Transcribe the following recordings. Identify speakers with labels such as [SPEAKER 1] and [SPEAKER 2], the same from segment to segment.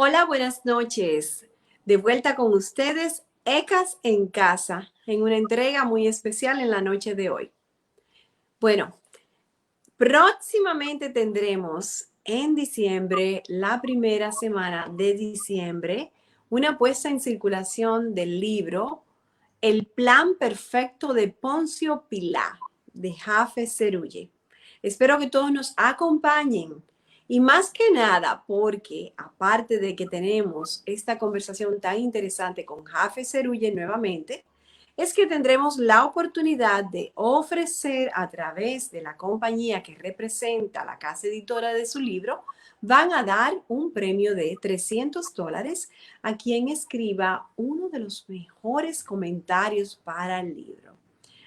[SPEAKER 1] Hola, buenas noches. De vuelta con ustedes, ECAS en casa, en una entrega muy especial en la noche de hoy. Bueno, próximamente tendremos en diciembre, la primera semana de diciembre, una puesta en circulación del libro El plan perfecto de Poncio Pilat, de Jafes Cerulle. Espero que todos nos acompañen. Y más que nada, porque aparte de que tenemos esta conversación tan interesante con Jafes Cerulle nuevamente, es que tendremos la oportunidad de ofrecer a través de la compañía que representa la casa editora de su libro, van a dar un premio de $300 a quien escriba uno de los mejores comentarios para el libro.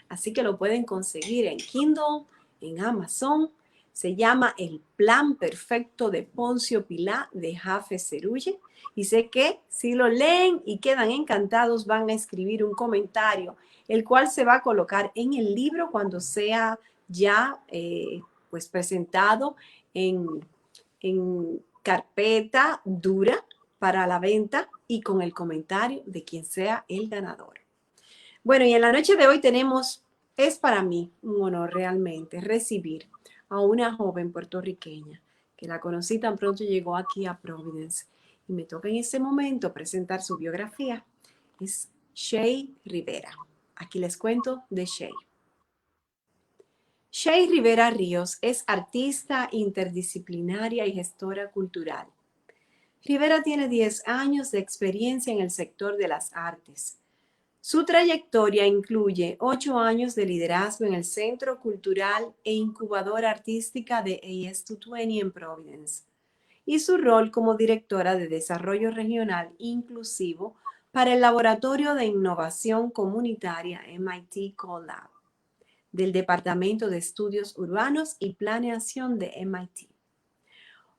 [SPEAKER 1] Así que lo pueden conseguir en Kindle, en Amazon. Se llama El plan perfecto de Poncio Pilat de Jafes Cerulle. Y sé que si lo leen y quedan encantados, van a escribir un comentario, el cual se va a colocar en el libro cuando sea ya pues presentado en carpeta dura para la venta y con el comentario de quien sea el ganador. Bueno, y en la noche de hoy es para mí un honor realmente recibir a una joven puertorriqueña que la conocí tan pronto llegó aquí a Providence y me toca en este momento presentar su biografía. Es Shay Rivera. Aquí les cuento de Shay. Shay Rivera Ríos es artista interdisciplinaria y gestora cultural. Rivera tiene 10 años de experiencia en el sector de las artes. Su trayectoria incluye 8 años de liderazgo en el Centro Cultural e Incubadora Artística de AS220 en Providence y su rol como directora de Desarrollo Regional Inclusivo para el Laboratorio de Innovación Comunitaria MIT CoLab del Departamento de Estudios Urbanos y Planeación de MIT.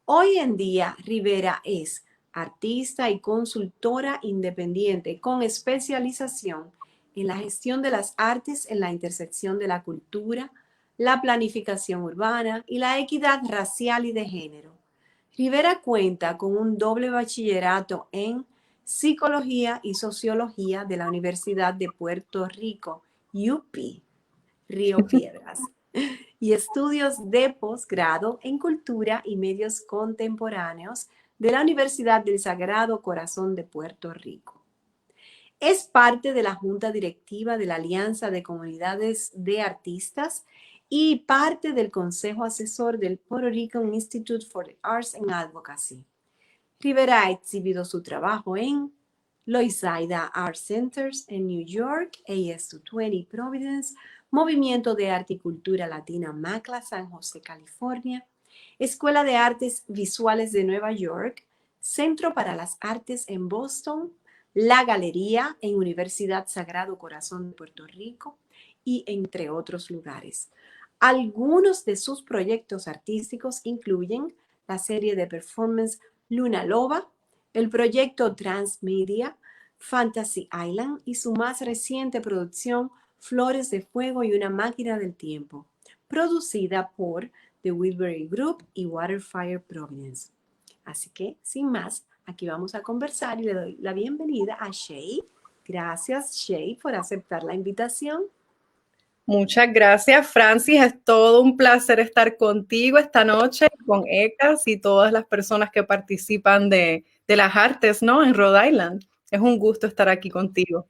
[SPEAKER 1] Hoy en día, Rivera es artista y consultora independiente con especialización en la gestión de las artes en la intersección de la cultura, la planificación urbana y la equidad racial y de género. Rivera cuenta con un doble bachillerato en Psicología y Sociología de la Universidad de Puerto Rico, UP, Río Piedras, y estudios de posgrado en Cultura y Medios Contemporáneos de la Universidad del Sagrado Corazón de Puerto Rico. Es parte de la Junta Directiva de la Alianza de Comunidades de Artistas y parte del Consejo Asesor del Puerto Rican Institute for the Arts and Advocacy. Rivera ha exhibido su trabajo en Loisaida Art Centers en New York, AS220 Providence, Movimiento de Arte y Cultura Latina MACLA San José, California, Escuela de Artes Visuales de Nueva York, Centro para las Artes en Boston, La Galería en Universidad Sagrado Corazón de Puerto Rico y entre otros lugares. Algunos de sus proyectos artísticos incluyen la serie de performance Luna Loba, el proyecto Transmedia, Fantasy Island y su más reciente producción Flores de Fuego y una máquina del tiempo, producida por The Wilbury Group y Waterfire Providence. Así que, sin más, aquí vamos a conversar y le doy la bienvenida a Shay. Gracias, Shay, por aceptar la invitación.
[SPEAKER 2] Muchas gracias, Francis. Es todo un placer estar contigo esta noche, con ECAS y todas las personas que participan de las artes, ¿no? En Rhode Island. Es un gusto estar aquí contigo.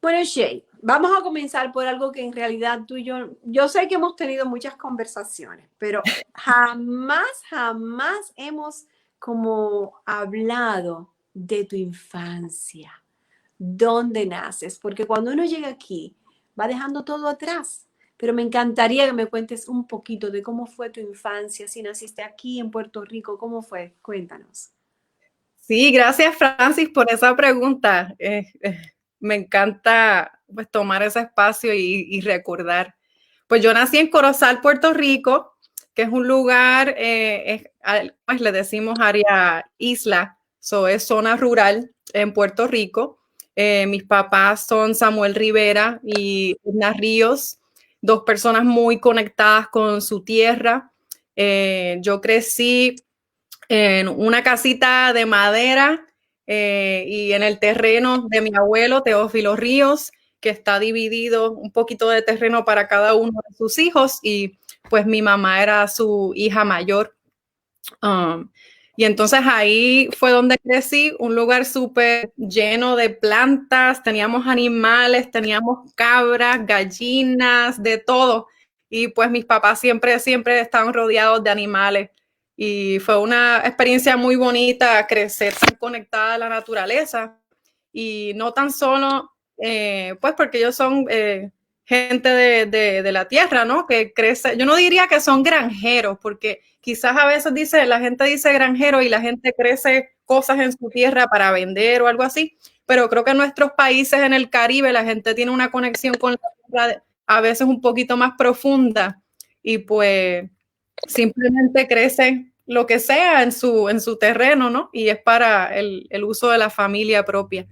[SPEAKER 1] Bueno, Shay, vamos a comenzar por algo que en realidad tú y yo sé que hemos tenido muchas conversaciones, pero jamás hemos como hablado de tu infancia, dónde naces, porque cuando uno llega aquí va dejando todo atrás. Pero me encantaría que me cuentes un poquito de cómo fue tu infancia, si naciste aquí en Puerto Rico, ¿cómo fue? Cuéntanos.
[SPEAKER 2] Sí, gracias, Francis, por esa pregunta. Me encanta pues, tomar ese espacio y recordar. Pues yo nací en Corozal, Puerto Rico, que es un lugar, pues le decimos área isla, es zona rural en Puerto Rico. Mis papás son Samuel Rivera y Edna Ríos, dos personas muy conectadas con su tierra. Yo crecí en una casita de madera y en el terreno de mi abuelo, Teófilo Ríos, que está dividido un poquito de terreno para cada uno de sus hijos y pues mi mamá era su hija mayor. Y entonces ahí fue donde crecí, un lugar súper lleno de plantas, teníamos animales, teníamos cabras, gallinas, de todo. Y pues mis papás siempre estaban rodeados de animales. Y fue una experiencia muy bonita crecer tan conectada a la naturaleza. Y no tan solo, pues porque ellos son gente de la tierra, ¿no? Que crece, yo no diría que son granjeros, porque quizás a veces la gente dice granjero y la gente crece cosas en su tierra para vender o algo así, pero creo que en nuestros países en el Caribe la gente tiene una conexión con la tierra a veces un poquito más profunda y pues simplemente crece lo que sea en su terreno, ¿no? Y es para el uso de la familia propia.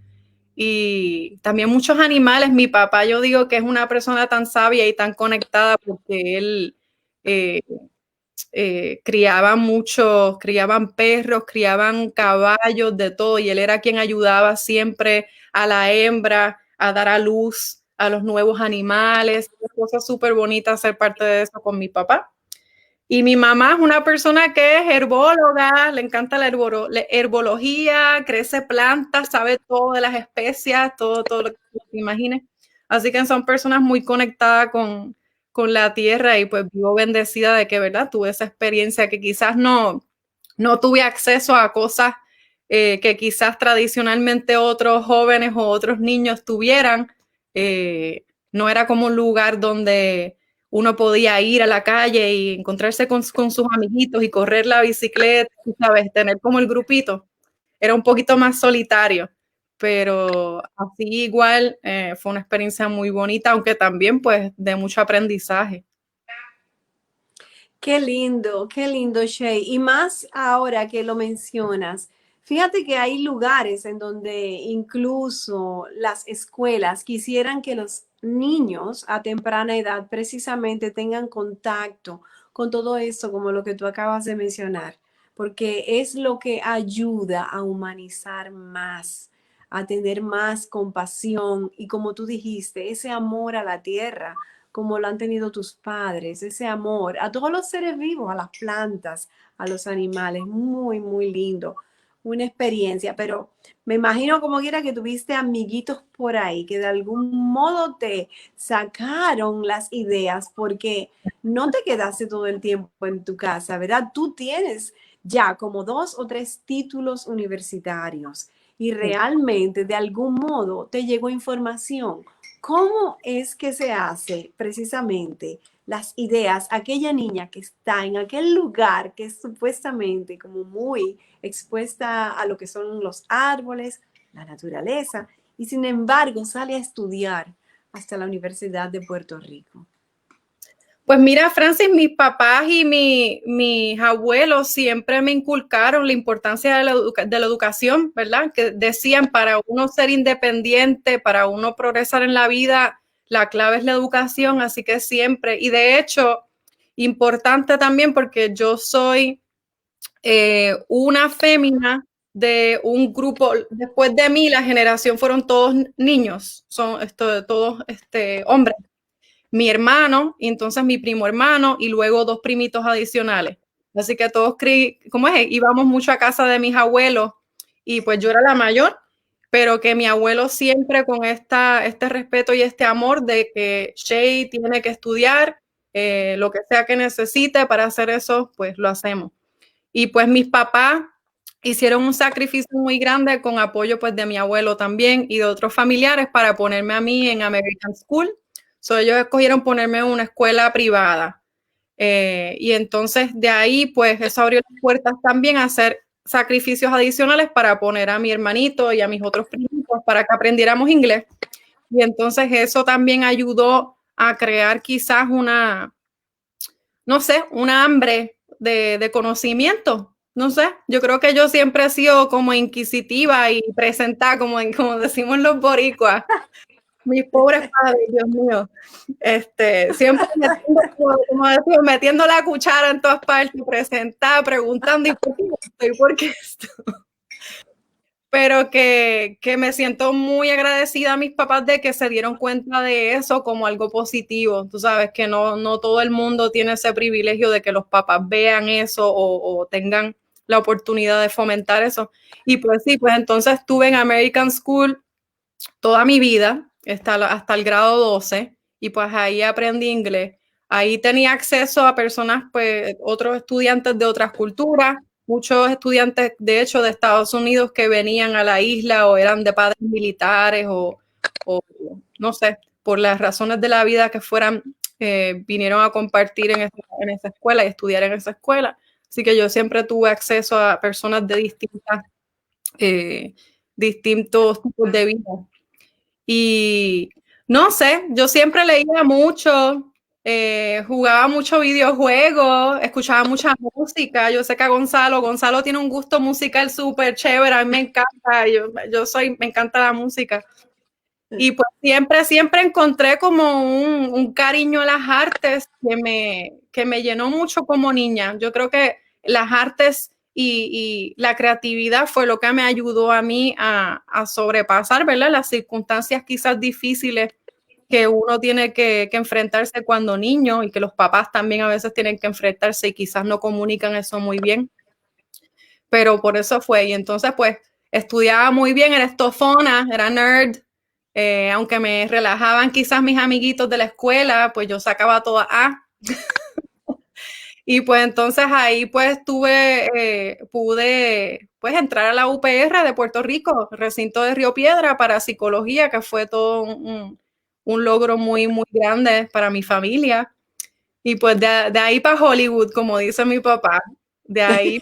[SPEAKER 2] Y también muchos animales. Mi papá, yo digo que es una persona tan sabia y tan conectada porque él criaban perros, criaban caballos, de todo, y él era quien ayudaba siempre a la hembra a dar a luz a los nuevos animales. Es una cosa súper bonita ser parte de eso con mi papá. Y mi mamá es una persona que es herbóloga, le encanta la herbología, crece plantas, sabe todo de las especias, todo lo que se imagine. Así que son personas muy conectadas con la tierra y pues vivo bendecida de que, ¿verdad? Tuve esa experiencia que quizás no tuve acceso a cosas que quizás tradicionalmente otros jóvenes o otros niños tuvieran. No era como un lugar donde uno podía ir a la calle y encontrarse con sus amiguitos y correr la bicicleta, ¿sabes? Tener como el grupito. Era un poquito más solitario, pero así igual fue una experiencia muy bonita, aunque también pues de mucho aprendizaje.
[SPEAKER 1] Qué lindo, Shay. Y más ahora que lo mencionas, fíjate que hay lugares en donde incluso las escuelas quisieran que los niños a temprana edad precisamente tengan contacto con todo esto, como lo que tú acabas de mencionar, porque es lo que ayuda a humanizar más, a tener más compasión y como tú dijiste, ese amor a la tierra como lo han tenido tus padres, ese amor a todos los seres vivos, a las plantas, a los animales, muy, muy lindo, una experiencia, pero me imagino como quiera que tuviste amiguitos por ahí que de algún modo te sacaron las ideas porque no te quedaste todo el tiempo en tu casa, ¿verdad? Tú tienes ya como 2 o 3 títulos universitarios y realmente de algún modo te llegó información. ¿Cómo es que se hace precisamente las ideas aquella niña que está en aquel lugar que es supuestamente como muy expuesta a lo que son los árboles, la naturaleza, y sin embargo sale a estudiar hasta la Universidad de Puerto Rico?
[SPEAKER 2] Pues mira, Francis, mis papás y mis abuelos siempre me inculcaron la importancia de la educación, ¿verdad? Que decían, para uno ser independiente, para uno progresar en la vida, la clave es la educación, así que siempre, y de hecho, importante también porque yo soy una fémina de un grupo, después de mí la generación fueron todos niños, son todos hombres, mi hermano, y entonces mi primo hermano, y luego 2 primitos adicionales. Así que todos, ¿cómo es? Íbamos mucho a casa de mis abuelos, y pues yo era la mayor, pero que mi abuelo siempre con este respeto y este amor de que Shay tiene que estudiar, lo que sea que necesite para hacer eso, pues lo hacemos. Y pues mis papás hicieron un sacrificio muy grande con apoyo pues de mi abuelo también y de otros familiares para ponerme a mí en American School. So, ellos escogieron ponerme en una escuela privada. Y entonces de ahí pues eso abrió las puertas también a hacer sacrificios adicionales para poner a mi hermanito y a mis otros primitos para que aprendiéramos inglés. Y entonces eso también ayudó a crear quizás no sé, una hambre de conocimiento. No sé, yo creo que yo siempre he sido como inquisitiva y presentada, como decimos los boricuas. mis pobres padres, Dios mío. Siempre metiendo, como decía, metiendo la cuchara en todas partes, presentada, preguntando, ¿y por qué esto? ¿Y por qué esto? Pero que me siento muy agradecida a mis papás de que se dieron cuenta de eso como algo positivo. Tú sabes que no todo el mundo tiene ese privilegio de que los papás vean eso o tengan la oportunidad de fomentar eso. Y pues sí, pues entonces estuve en American School toda mi vida, hasta el grado 12, y pues ahí aprendí inglés. Ahí tenía acceso a personas, pues otros estudiantes de otras culturas, muchos estudiantes, de hecho, de Estados Unidos que venían a la isla o eran de padres militares o no sé, por las razones de la vida que fueran, vinieron a compartir en esa escuela y estudiar en esa escuela. Así que yo siempre tuve acceso a personas de distintos tipos de vida. Y no sé, yo siempre leía mucho, jugaba mucho videojuegos, escuchaba mucha música. Yo sé que a Gonzalo tiene un gusto musical súper chévere, a mí me encanta, me encanta la música. Y pues siempre encontré como un cariño a las artes que me llenó mucho como niña. Yo creo que las artes y la creatividad fue lo que me ayudó a mí a sobrepasar, ¿verdad? Las circunstancias quizás difíciles que uno tiene que enfrentarse cuando niño y que los papás también a veces tienen que enfrentarse y quizás no comunican eso muy bien. Pero por eso fue. Y entonces, pues, estudiaba muy bien, era estofona, era nerd. Aunque me relajaban quizás mis amiguitos de la escuela, pues yo sacaba toda A. Y pues entonces ahí pues pude pues entrar a la UPR de Puerto Rico, recinto de Río Piedra para psicología, que fue todo un logro muy grande para mi familia. Y pues de ahí para Hollywood, como dice mi papá, de ahí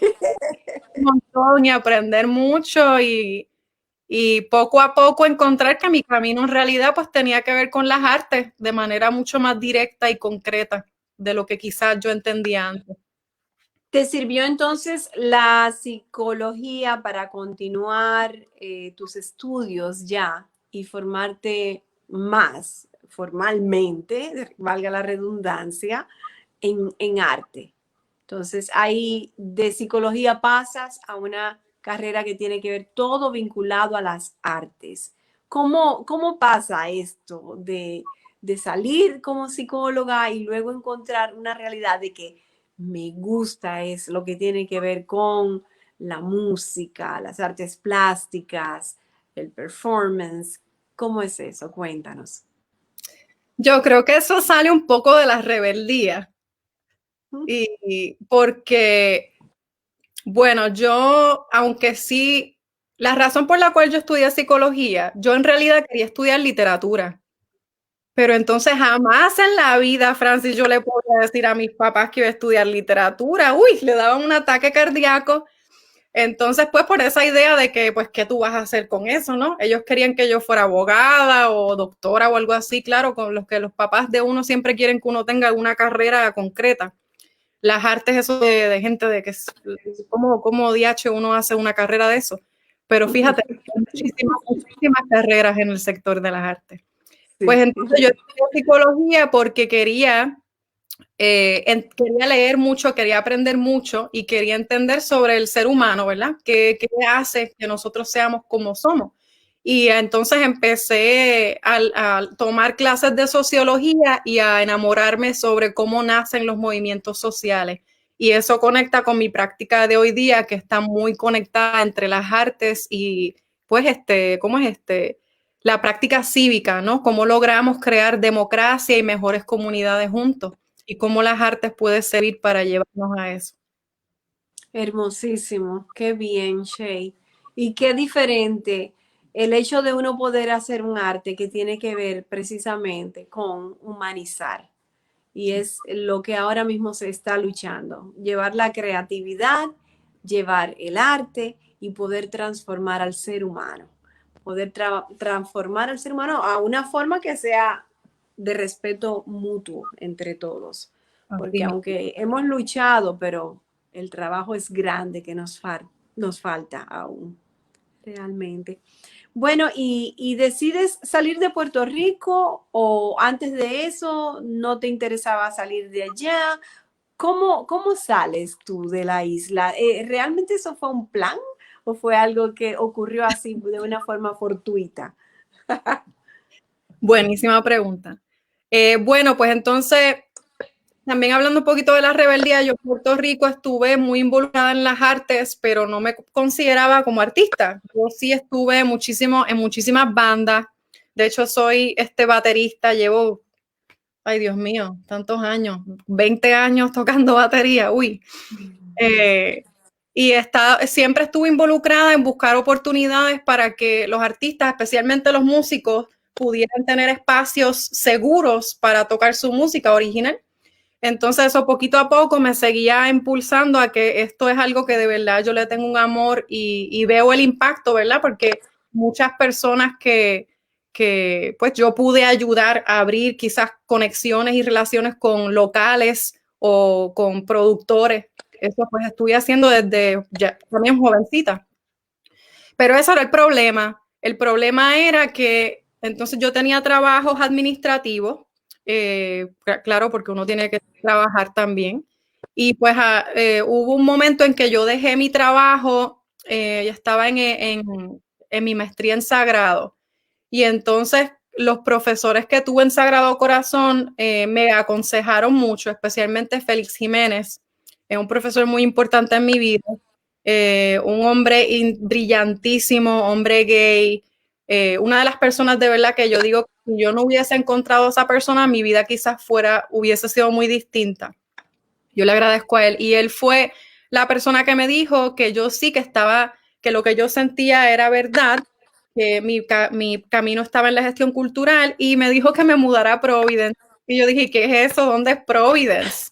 [SPEAKER 2] un montón y aprender mucho y poco a poco encontrar que mi camino en realidad pues tenía que ver con las artes de manera mucho más directa y concreta de lo que quizás yo entendía antes.
[SPEAKER 1] ¿Te sirvió entonces la psicología para continuar tus estudios ya y formarte más formalmente, valga la redundancia, en arte? Entonces, ahí de psicología pasas a una carrera que tiene que ver todo vinculado a las artes. ¿Cómo pasa esto de salir como psicóloga y luego encontrar una realidad de que me gusta es lo que tiene que ver con la música, las artes plásticas, el performance? ¿Cómo es eso? Cuéntanos.
[SPEAKER 2] Yo creo que eso sale un poco de la rebeldía y porque, bueno, yo, aunque sí, la razón por la cual yo estudié psicología, yo en realidad quería estudiar literatura. Pero entonces jamás en la vida, Francis, yo le podía decir a mis papás que iba a estudiar literatura. Uy, le daban un ataque cardíaco. Entonces, pues por esa idea de que, pues, ¿qué tú vas a hacer con eso, no? Ellos querían que yo fuera abogada o doctora o algo así, claro, con los que los papás de uno siempre quieren que uno tenga una carrera concreta. Las artes, eso de gente de que, ¿cómo DH uno hace una carrera de eso? Pero fíjate, hay muchísimas carreras en el sector de las artes. Pues
[SPEAKER 1] Sí.
[SPEAKER 2] entonces yo estudié psicología porque quería leer mucho, quería aprender mucho y quería entender sobre el ser humano, ¿verdad? ¿Qué hace que nosotros seamos como somos? Y entonces empecé a tomar clases de sociología y a enamorarme sobre cómo nacen los movimientos sociales. Y eso conecta con mi práctica de hoy día, que está muy conectada entre las artes y, pues, ¿cómo es la práctica cívica, ¿no? Cómo logramos crear democracia y mejores comunidades juntos y cómo las artes pueden servir para llevarnos a eso.
[SPEAKER 1] Hermosísimo, qué bien, Shay. Y qué diferente el hecho de uno poder hacer un arte que tiene que ver precisamente con humanizar. Y es lo que ahora mismo se está luchando, llevar la creatividad, llevar el arte y poder transformar al ser humano, poder transformar al ser humano a una forma que sea de respeto mutuo entre todos. Porque
[SPEAKER 2] Así.
[SPEAKER 1] aunque hemos luchado, pero el trabajo es grande que nos falta aún. realmente. Bueno, y decides salir de Puerto Rico o antes de eso no te interesaba salir de allá? ¿Cómo sales tú de la isla? ¿Realmente eso fue un plan o fue algo que ocurrió así de una forma fortuita?
[SPEAKER 2] Buenísima pregunta. Bueno, pues entonces, también hablando un poquito de la rebeldía, yo en Puerto Rico estuve muy involucrada en las artes, pero no me consideraba como artista. Yo sí estuve muchísimo en muchísimas bandas. De hecho, soy baterista, llevo, ay Dios mío, tantos años, 20 años tocando batería, uy. Eh, y siempre estuve involucrada en buscar oportunidades para que los artistas, especialmente los músicos, pudieran tener espacios seguros para tocar su música original. Entonces eso poquito a poco me seguía impulsando a que esto es algo que de verdad yo le tengo un amor y veo el impacto, ¿verdad? Porque muchas personas que pues yo pude ayudar a abrir quizás conexiones y relaciones con locales o con productores. Eso pues estuve haciendo desde ya también jovencita. Pero ese era el problema. El problema era que entonces yo tenía trabajos administrativos, claro, porque uno tiene que trabajar también. Y pues hubo un momento en que yo dejé mi trabajo, ya estaba en mi maestría en Sagrado. Y entonces los profesores que tuve en Sagrado Corazón me aconsejaron mucho, especialmente Félix Jiménez, es un profesor muy importante en mi vida, un hombre brillantísimo, hombre gay, una de las personas de verdad que yo digo, si yo no hubiese encontrado a esa persona, mi vida quizás hubiese sido muy distinta. Yo le agradezco a él y él fue la persona que me dijo que yo sí que lo que yo sentía era verdad, que mi camino estaba en la gestión cultural y me dijo que me mudara a Providence. Y yo dije, ¿qué es eso? ¿Dónde es Providence?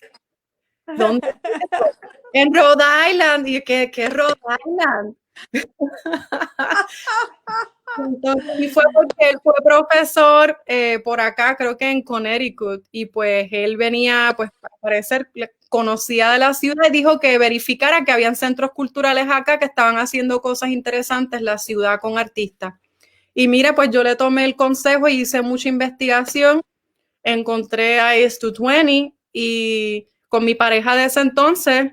[SPEAKER 2] ¿Dónde es eso? En Rhode Island. Y ¿qué es Rhode Island? Entonces, y fue porque él fue profesor por acá, creo que en Connecticut, y pues él venía, pues al parecer conocía de la ciudad y dijo que verificara que habían centros culturales acá que estaban haciendo cosas interesantes la ciudad con artistas. Y mira, pues yo le tomé el consejo y hice mucha investigación, encontré a Ace 220 y con mi pareja de ese entonces,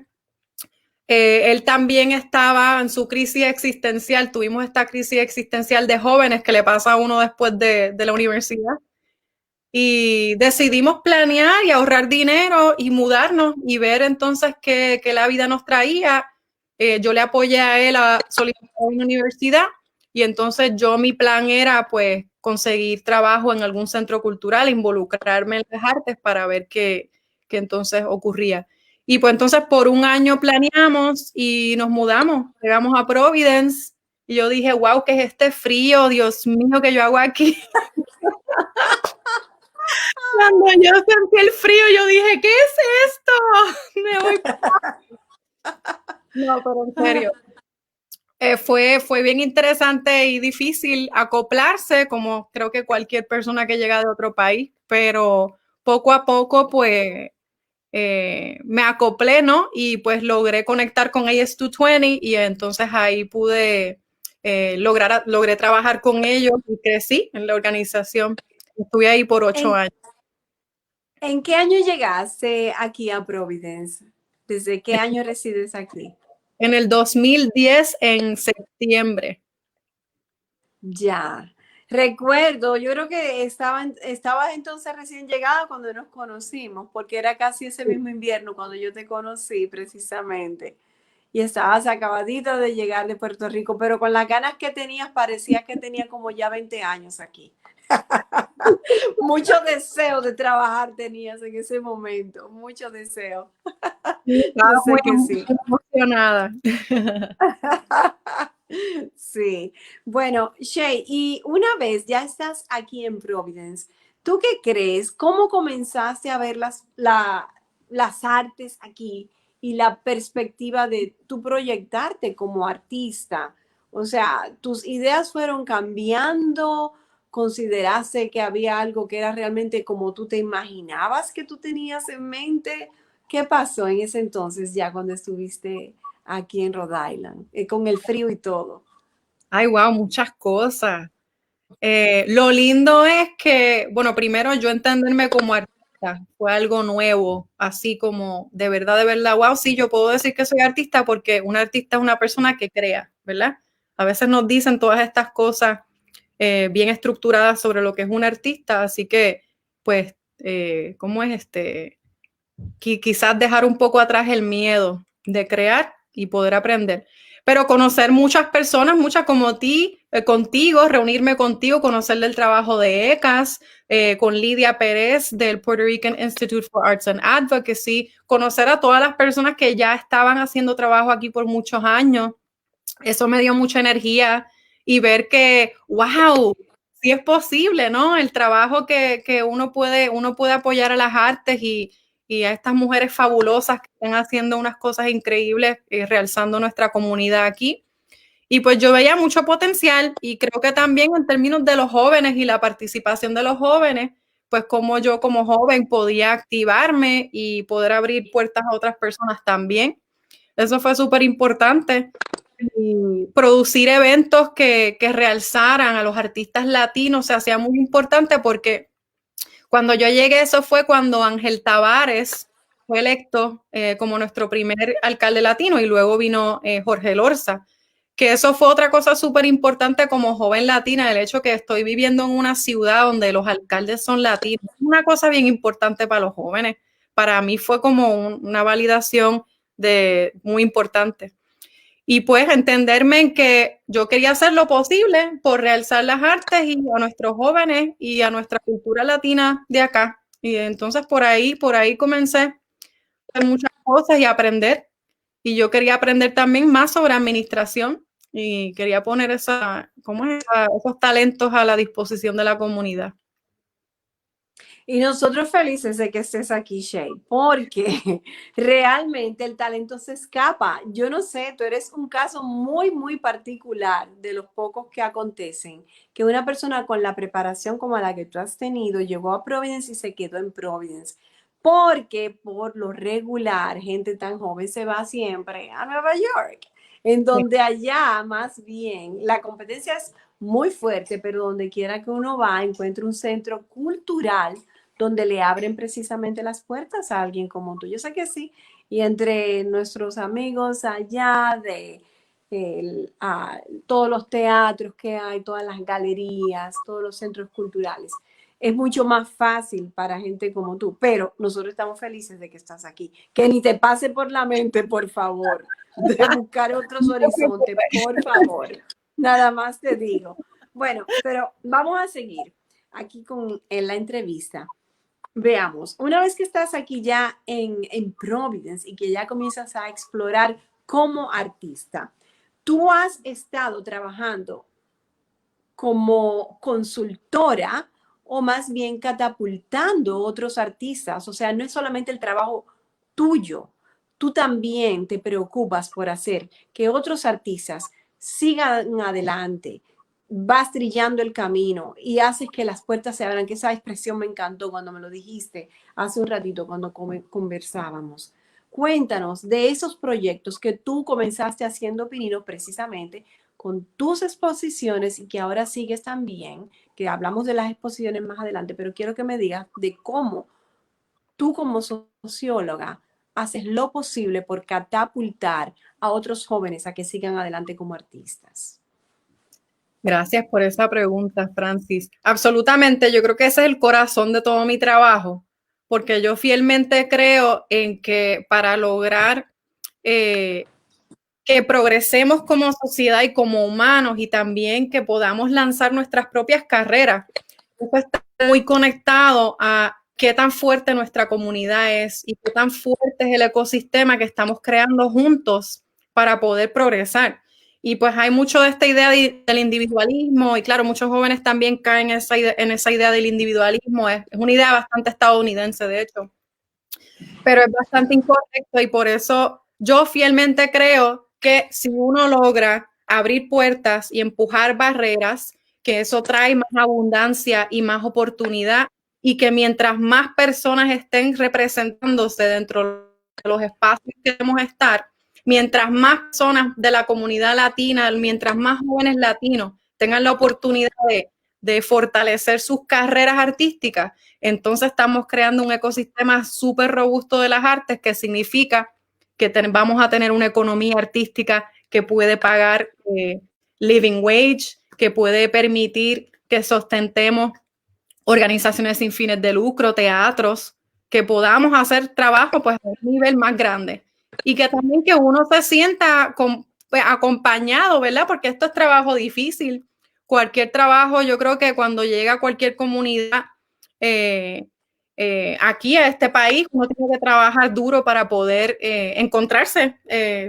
[SPEAKER 2] él también estaba en su crisis existencial. Tuvimos esta crisis existencial de jóvenes que le pasa a uno después de la universidad. Y decidimos planear y ahorrar dinero y mudarnos y ver entonces qué la vida nos traía. Yo le apoyé a él a solicitar una universidad y entonces mi plan era pues conseguir trabajo en algún centro cultural, involucrarme en las artes para ver qué entonces ocurría. Y pues entonces por un año planeamos y nos mudamos, llegamos a Providence y yo dije, wow, ¿qué es este frío? Dios mío, ¿qué yo hago aquí? Cuando yo sentí el frío, yo dije, ¿qué es esto? Me voy. No, pero en serio. Fue bien interesante y difícil acoplarse, como creo que cualquier persona que llega de otro país, pero poco a poco, pues, me acoplé, ¿no? Y pues logré conectar con AS220 y entonces ahí pude logré trabajar con ellos y crecí en la organización. Estuve ahí por 8 años.
[SPEAKER 1] ¿En qué año llegaste aquí a Providence? ¿Desde qué año resides aquí?
[SPEAKER 2] En el 2010, en septiembre.
[SPEAKER 1] Ya. Recuerdo, yo creo que estaba entonces recién llegada cuando nos conocimos, porque era casi ese mismo invierno cuando yo te conocí precisamente. Y estabas acabadita de llegar de Puerto Rico, pero con las ganas que tenías parecía que tenía como ya 20 años aquí. Mucho deseo de trabajar tenías en ese momento, mucho deseo.
[SPEAKER 2] Estaba
[SPEAKER 1] Yo
[SPEAKER 2] muy
[SPEAKER 1] sé que sí.
[SPEAKER 2] emocionada.
[SPEAKER 1] Sí. Bueno, Shay, y una vez ya estás aquí en Providence, ¿tú qué crees? ¿Cómo comenzaste a ver las artes aquí y la perspectiva de tu proyectarte como artista? O sea, ¿tus ideas fueron cambiando? ¿Consideraste que había algo que era realmente como tú te imaginabas que tú tenías en mente? ¿Qué pasó en ese entonces ya cuando estuviste aquí en Rhode Island, con el frío y todo?
[SPEAKER 2] Ay, wow, muchas cosas. Lo lindo es que, bueno, primero yo entenderme como artista fue algo nuevo, así como de verdad, wow, sí, yo puedo decir que soy artista porque un artista es una persona que crea, ¿verdad? A veces nos dicen todas estas cosas bien estructuradas sobre lo que es un artista, así que, pues, ¿cómo es este? Quizás dejar un poco atrás el miedo de crear y poder aprender. Pero conocer muchas personas, muchas como ti, contigo, reunirme contigo, conocer el trabajo de ECAS, con Lidia Pérez del Puerto Rican Institute for Arts and Advocacy, conocer a todas las personas que ya estaban haciendo trabajo aquí por muchos años. Eso me dio mucha energía y ver que, wow, sí es posible, ¿no? El trabajo que uno puede apoyar a las artes y a estas mujeres fabulosas que están haciendo unas cosas increíbles, realzando nuestra comunidad aquí. Y pues yo veía mucho potencial y creo que también en términos de los jóvenes y la participación de los jóvenes, pues como yo como joven podía activarme y poder abrir puertas a otras personas también. Eso fue súper importante. Y producir eventos que realzaran a los artistas latinos se hacía muy importante porque cuando yo llegué, eso fue cuando Ángel Tavares fue electo como nuestro primer alcalde latino y luego vino Jorge Lorza, que eso fue otra cosa súper importante como joven latina, el hecho que estoy viviendo en una ciudad donde los alcaldes son latinos, una cosa bien importante para los jóvenes. Para mí fue como una validación muy importante. Y pues entenderme en que yo quería hacer lo posible por realzar las artes y a nuestros jóvenes y a nuestra cultura latina de acá. Y entonces por ahí comencé a hacer muchas cosas y a aprender. Y yo quería aprender también más sobre administración y quería poner esos talentos a la disposición de la comunidad.
[SPEAKER 1] Y nosotros felices de que estés aquí, Shay, porque realmente el talento se escapa. Yo no sé, tú eres un caso muy, muy particular de los pocos que acontecen, que una persona con la preparación como la que tú has tenido llegó a Providence y se quedó en Providence. Porque por lo regular, gente tan joven se va siempre a Nueva York, en donde allá más bien la competencia es muy fuerte, pero donde quiera que uno va, encuentra un centro cultural donde le abren precisamente las puertas a alguien como tú. Yo sé que sí. Y entre nuestros amigos allá de todos los teatros que hay, todas las galerías, todos los centros culturales, es mucho más fácil para gente como tú. Pero nosotros estamos felices de que estás aquí. Que ni te pase por la mente, por favor, de buscar otros horizontes, por favor. Nada más te digo. Bueno, pero vamos a seguir aquí en la entrevista. Veamos, una vez que estás aquí ya en Providence y que ya comienzas a explorar como artista, tú has estado trabajando como consultora o más bien catapultando otros artistas. O sea, no es solamente el trabajo tuyo, tú también te preocupas por hacer que otros artistas sigan adelante, vas trillando el camino y haces que las puertas se abran, que esa expresión me encantó cuando me lo dijiste hace un ratito cuando conversábamos. Cuéntanos de esos proyectos que tú comenzaste haciendo Pinino precisamente con tus exposiciones y que ahora sigues también, que hablamos de las exposiciones más adelante, pero quiero que me digas de cómo tú como socióloga haces lo posible por catapultar a otros jóvenes a que sigan adelante como artistas.
[SPEAKER 2] Gracias por esa pregunta, Francis. Absolutamente, yo creo que ese es el corazón de todo mi trabajo, porque yo fielmente creo en que para lograr que progresemos como sociedad y como humanos y también que podamos lanzar nuestras propias carreras, eso está muy conectado a qué tan fuerte nuestra comunidad es y qué tan fuerte es el ecosistema que estamos creando juntos para poder progresar. Y pues hay mucho de esta idea del individualismo y claro, muchos jóvenes también caen en esa idea del individualismo. Es una idea bastante estadounidense, de hecho, pero es bastante incorrecto y por eso yo fielmente creo que si uno logra abrir puertas y empujar barreras, que eso trae más abundancia y más oportunidad y que mientras más personas estén representándose dentro de los espacios que queremos estar, mientras más personas de la comunidad latina, mientras más jóvenes latinos tengan la oportunidad de fortalecer sus carreras artísticas, entonces estamos creando un ecosistema súper robusto de las artes, que significa que vamos a tener una economía artística que puede pagar living wage, que puede permitir que sostentemos organizaciones sin fines de lucro, teatros, que podamos hacer trabajo pues a un nivel más grande y que también que uno se sienta acompañado, ¿verdad? Porque esto es trabajo difícil. Cualquier trabajo, yo creo que cuando llega a cualquier comunidad aquí a este país, uno tiene que trabajar duro para poder encontrarse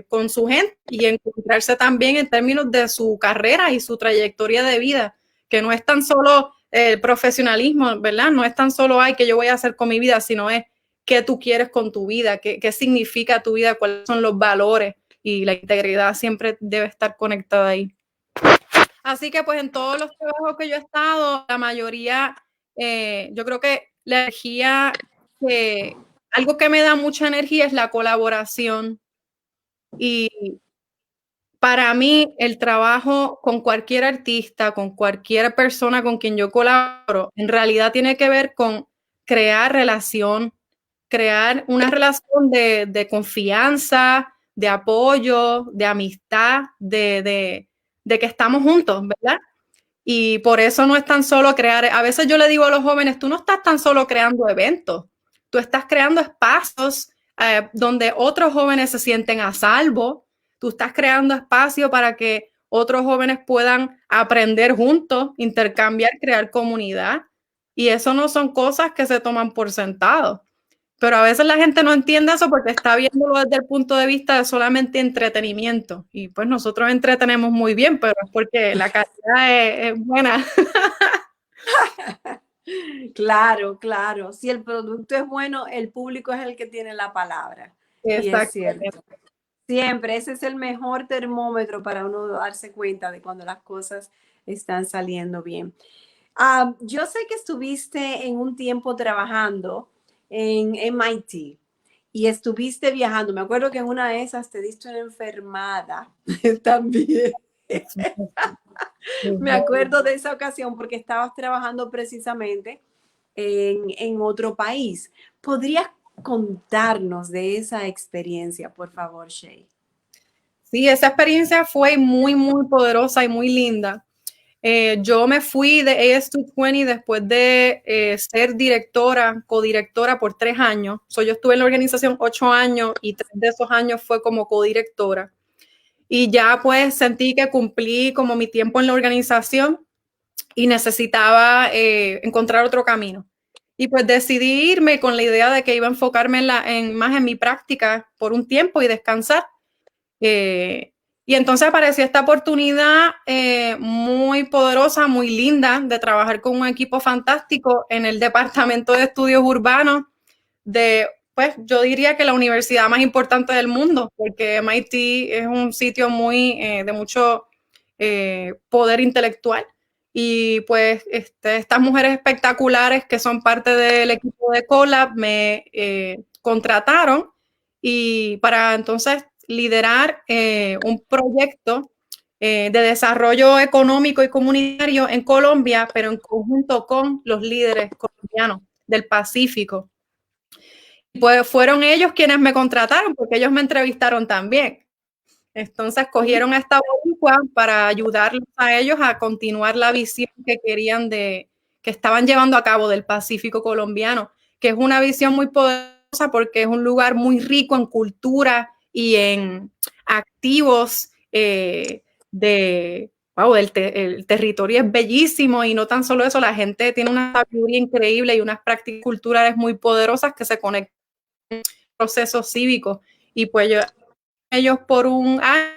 [SPEAKER 2] con su gente y encontrarse también en términos de su carrera y su trayectoria de vida, que no es tan solo el profesionalismo, ¿verdad? No es tan solo, ay, que yo voy a hacer con mi vida, sino es qué tú quieres con tu vida, qué significa tu vida, cuáles son los valores, y la integridad siempre debe estar conectada ahí. Así que pues en todos los trabajos que yo he estado, la mayoría, yo creo que la energía, algo que me da mucha energía es la colaboración. Y para mí el trabajo con cualquier artista, con cualquier persona con quien yo colaboro, en realidad tiene que ver con crear relación, crear una relación de confianza, de apoyo, de amistad, de que estamos juntos, ¿verdad? Y por eso no es tan solo crear, a veces yo le digo a los jóvenes, tú no estás tan solo creando eventos, tú estás creando espacios donde otros jóvenes se sienten a salvo, tú estás creando espacio para que otros jóvenes puedan aprender juntos, intercambiar, crear comunidad. Y eso no son cosas que se toman por sentado. Pero a veces la gente no entiende eso porque está viéndolo desde el punto de vista de solamente entretenimiento. Y pues nosotros entretenemos muy bien, pero es porque la calidad es buena.
[SPEAKER 1] Claro, claro. Si el producto es bueno, el público es el que tiene la palabra. Y es cierto. Siempre, ese es el mejor termómetro para uno darse cuenta de cuando las cosas están saliendo bien. Yo sé que estuviste en un tiempo trabajando en MIT y estuviste viajando. Me acuerdo que en una de esas te diste una enfermada también. Me acuerdo de esa ocasión porque estabas trabajando precisamente en otro país. ¿Podrías contarnos de esa experiencia, por favor, Shay?
[SPEAKER 2] Sí, esa experiencia fue muy, muy poderosa y muy linda. Yo me fui de AS220 después de ser directora, codirectora por 3 años. Yo estuve en la organización 8 años y 3 de esos años fue como codirectora. Y ya pues sentí que cumplí como mi tiempo en la organización y necesitaba encontrar otro camino. Y pues decidí irme con la idea de que iba a enfocarme más en mi práctica por un tiempo y descansar. Y entonces apareció esta oportunidad muy poderosa, muy linda, de trabajar con un equipo fantástico en el Departamento de Estudios Urbanos de, pues yo diría que la universidad más importante del mundo, porque MIT es un sitio muy de mucho poder intelectual. Y pues estas mujeres espectaculares que son parte del equipo de Colab me contrataron y para entonces liderar un proyecto de desarrollo económico y comunitario en Colombia, pero en conjunto con los líderes colombianos del Pacífico. Pues fueron ellos quienes me contrataron, porque ellos me entrevistaron también. Entonces cogieron a esta boricua para ayudarlos a ellos a continuar la visión que querían que estaban llevando a cabo del Pacífico colombiano, que es una visión muy poderosa porque es un lugar muy rico en cultura y en activos el territorio es bellísimo y no tan solo eso, la gente tiene una sabiduría increíble y unas prácticas culturales muy poderosas que se conectan procesos cívicos. Y pues ellos por un año,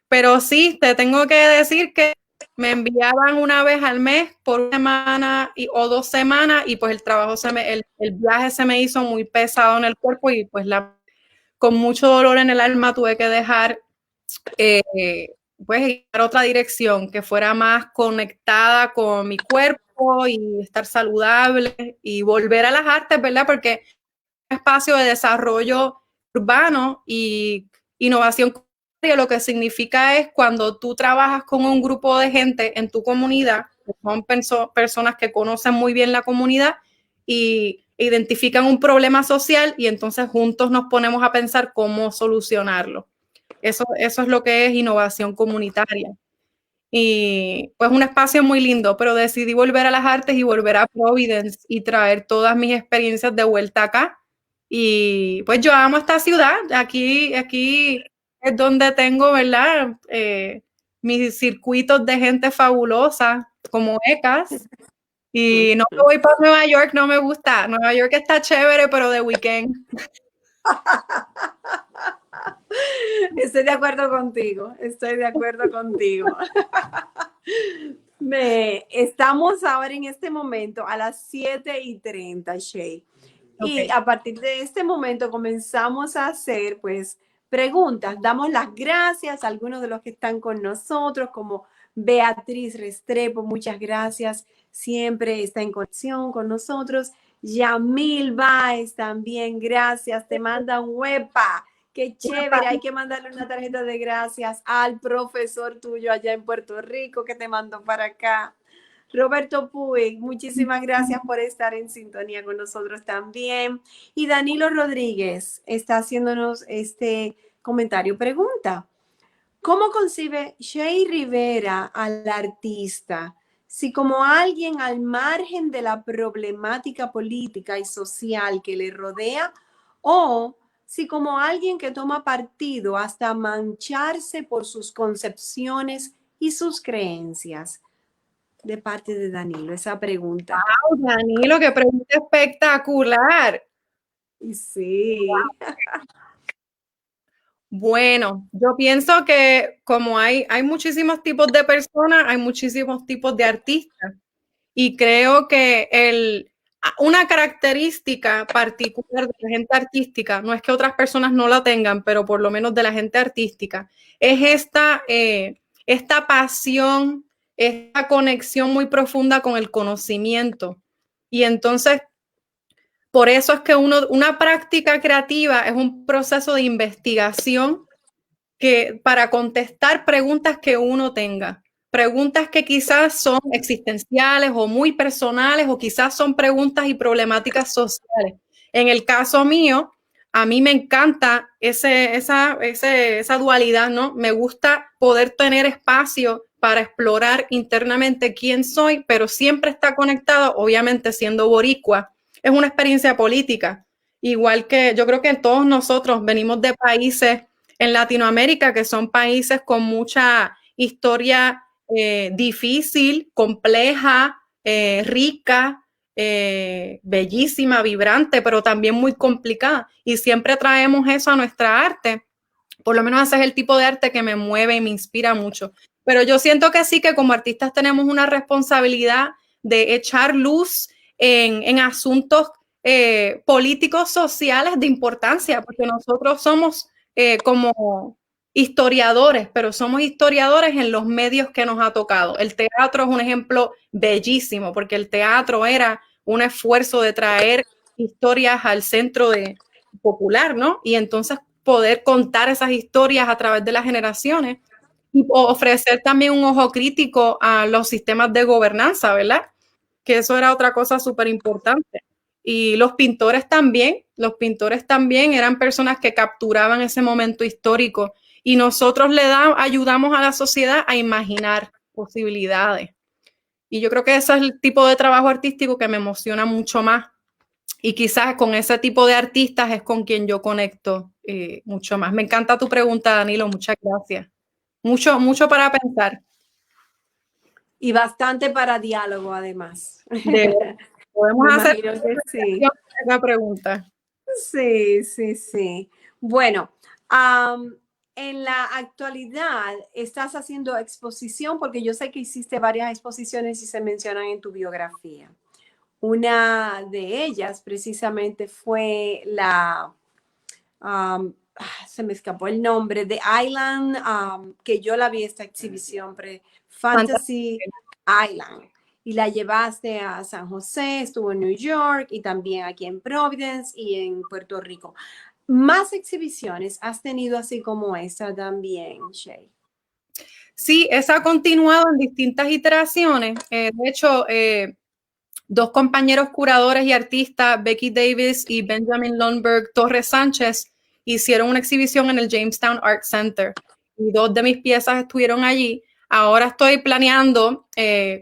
[SPEAKER 2] pero sí, te tengo que decir que me enviaban una vez al mes por una semana o 2 semanas y pues el trabajo el viaje se me hizo muy pesado en el cuerpo y pues con mucho dolor en el alma tuve que dejar pues ir a otra dirección que fuera más conectada con mi cuerpo y estar saludable y volver a las artes, ¿verdad? Porque espacio de desarrollo urbano y Innovación comunitaria lo que significa es cuando tú trabajas con un grupo de gente en tu comunidad, que son personas que conocen muy bien la comunidad y identifican un problema social y entonces juntos nos ponemos a pensar cómo solucionarlo. Eso es lo que es innovación comunitaria. Y pues un espacio muy lindo, pero decidí volver a las artes y volver a Providence y traer todas mis experiencias de vuelta acá. Y pues yo amo esta ciudad, aquí es donde tengo, ¿verdad? Mis circuitos de gente fabulosa, como ECAS. Y no me voy para Nueva York, no me gusta. Nueva York está chévere, pero de weekend.
[SPEAKER 1] Estoy de acuerdo contigo, estoy de acuerdo contigo. Estamos ahora en este momento a las 7:30, Shay. Y a partir de este momento comenzamos a hacer, pues, preguntas. Damos las gracias a algunos de los que están con nosotros, como Beatriz Restrepo, muchas gracias. Siempre está en conexión con nosotros. Yamil Baez también, gracias. Te manda un huepa. Qué chévere, hay que mandarle una tarjeta de gracias al profesor tuyo allá en Puerto Rico que te mandó para acá. Roberto Puig, muchísimas gracias por estar en sintonía con nosotros también. Y Danilo Rodríguez está haciéndonos este comentario. Pregunta, ¿cómo concibe Shay Rivera al artista? Si como alguien al margen de la problemática política y social que le rodea, o si como alguien que toma partido hasta mancharse por sus concepciones y sus creencias. De parte de Danilo, esa pregunta.
[SPEAKER 2] ¡Wow, Danilo, qué pregunta espectacular!
[SPEAKER 1] Y sí.
[SPEAKER 2] Bueno, yo pienso que como hay muchísimos tipos de personas, hay muchísimos tipos de artistas. Y creo que una característica particular de la gente artística, no es que otras personas no la tengan, pero por lo menos de la gente artística, es esta pasión, esta conexión muy profunda con el conocimiento. Y entonces, por eso es que una práctica creativa es un proceso de investigación para contestar preguntas que uno tenga. Preguntas que quizás son existenciales o muy personales o quizás son preguntas y problemáticas sociales. En el caso mío, a mí me encanta esa dualidad, ¿no? Me gusta poder tener espacio para explorar internamente quién soy, pero siempre está conectado, obviamente siendo boricua. Es una experiencia política, igual que yo creo que todos nosotros venimos de países en Latinoamérica, que son países con mucha historia difícil, compleja, rica, bellísima, vibrante, pero también muy complicada. Y siempre traemos eso a nuestra arte. Por lo menos ese es el tipo de arte que me mueve y me inspira mucho. Pero yo siento que sí, que como artistas tenemos una responsabilidad de echar luz en asuntos políticos, sociales de importancia, porque nosotros somos como historiadores, pero somos historiadores en los medios que nos ha tocado. El teatro es un ejemplo bellísimo, porque el teatro era un esfuerzo de traer historias al centro popular, ¿no? Y entonces poder contar esas historias a través de las generaciones y ofrecer también un ojo crítico a los sistemas de gobernanza, ¿verdad? Que eso era otra cosa súper importante. Y los pintores también eran personas que capturaban ese momento histórico y nosotros ayudamos a la sociedad a imaginar posibilidades. Y yo creo que ese es el tipo de trabajo artístico que me emociona mucho más. Y quizás con ese tipo de artistas es con quien yo conecto mucho más. Me encanta tu pregunta, Danilo. Muchas gracias. Mucho, mucho para pensar.
[SPEAKER 1] Y bastante para diálogo, además.
[SPEAKER 2] Podemos hacer
[SPEAKER 1] que sí.
[SPEAKER 2] esa pregunta.
[SPEAKER 1] Sí, sí, sí. Bueno, en la actualidad estás haciendo exposición porque yo sé que hiciste varias exposiciones y se mencionan en tu biografía. Una de ellas precisamente fue se me escapó el nombre, The Island, que yo la vi esta exhibición, Fantasy Island, y la llevaste a San José, estuvo en New York y también aquí en Providence y en Puerto Rico. Más exhibiciones has tenido así como esa también, Shay.
[SPEAKER 2] Sí, esa ha continuado en distintas iteraciones. De hecho, dos compañeros curadores y artistas, Becky Davis y Benjamin Lundberg Torres Sánchez, hicieron una exhibición en el Jamestown Art Center y dos de mis piezas estuvieron allí. Ahora estoy planeando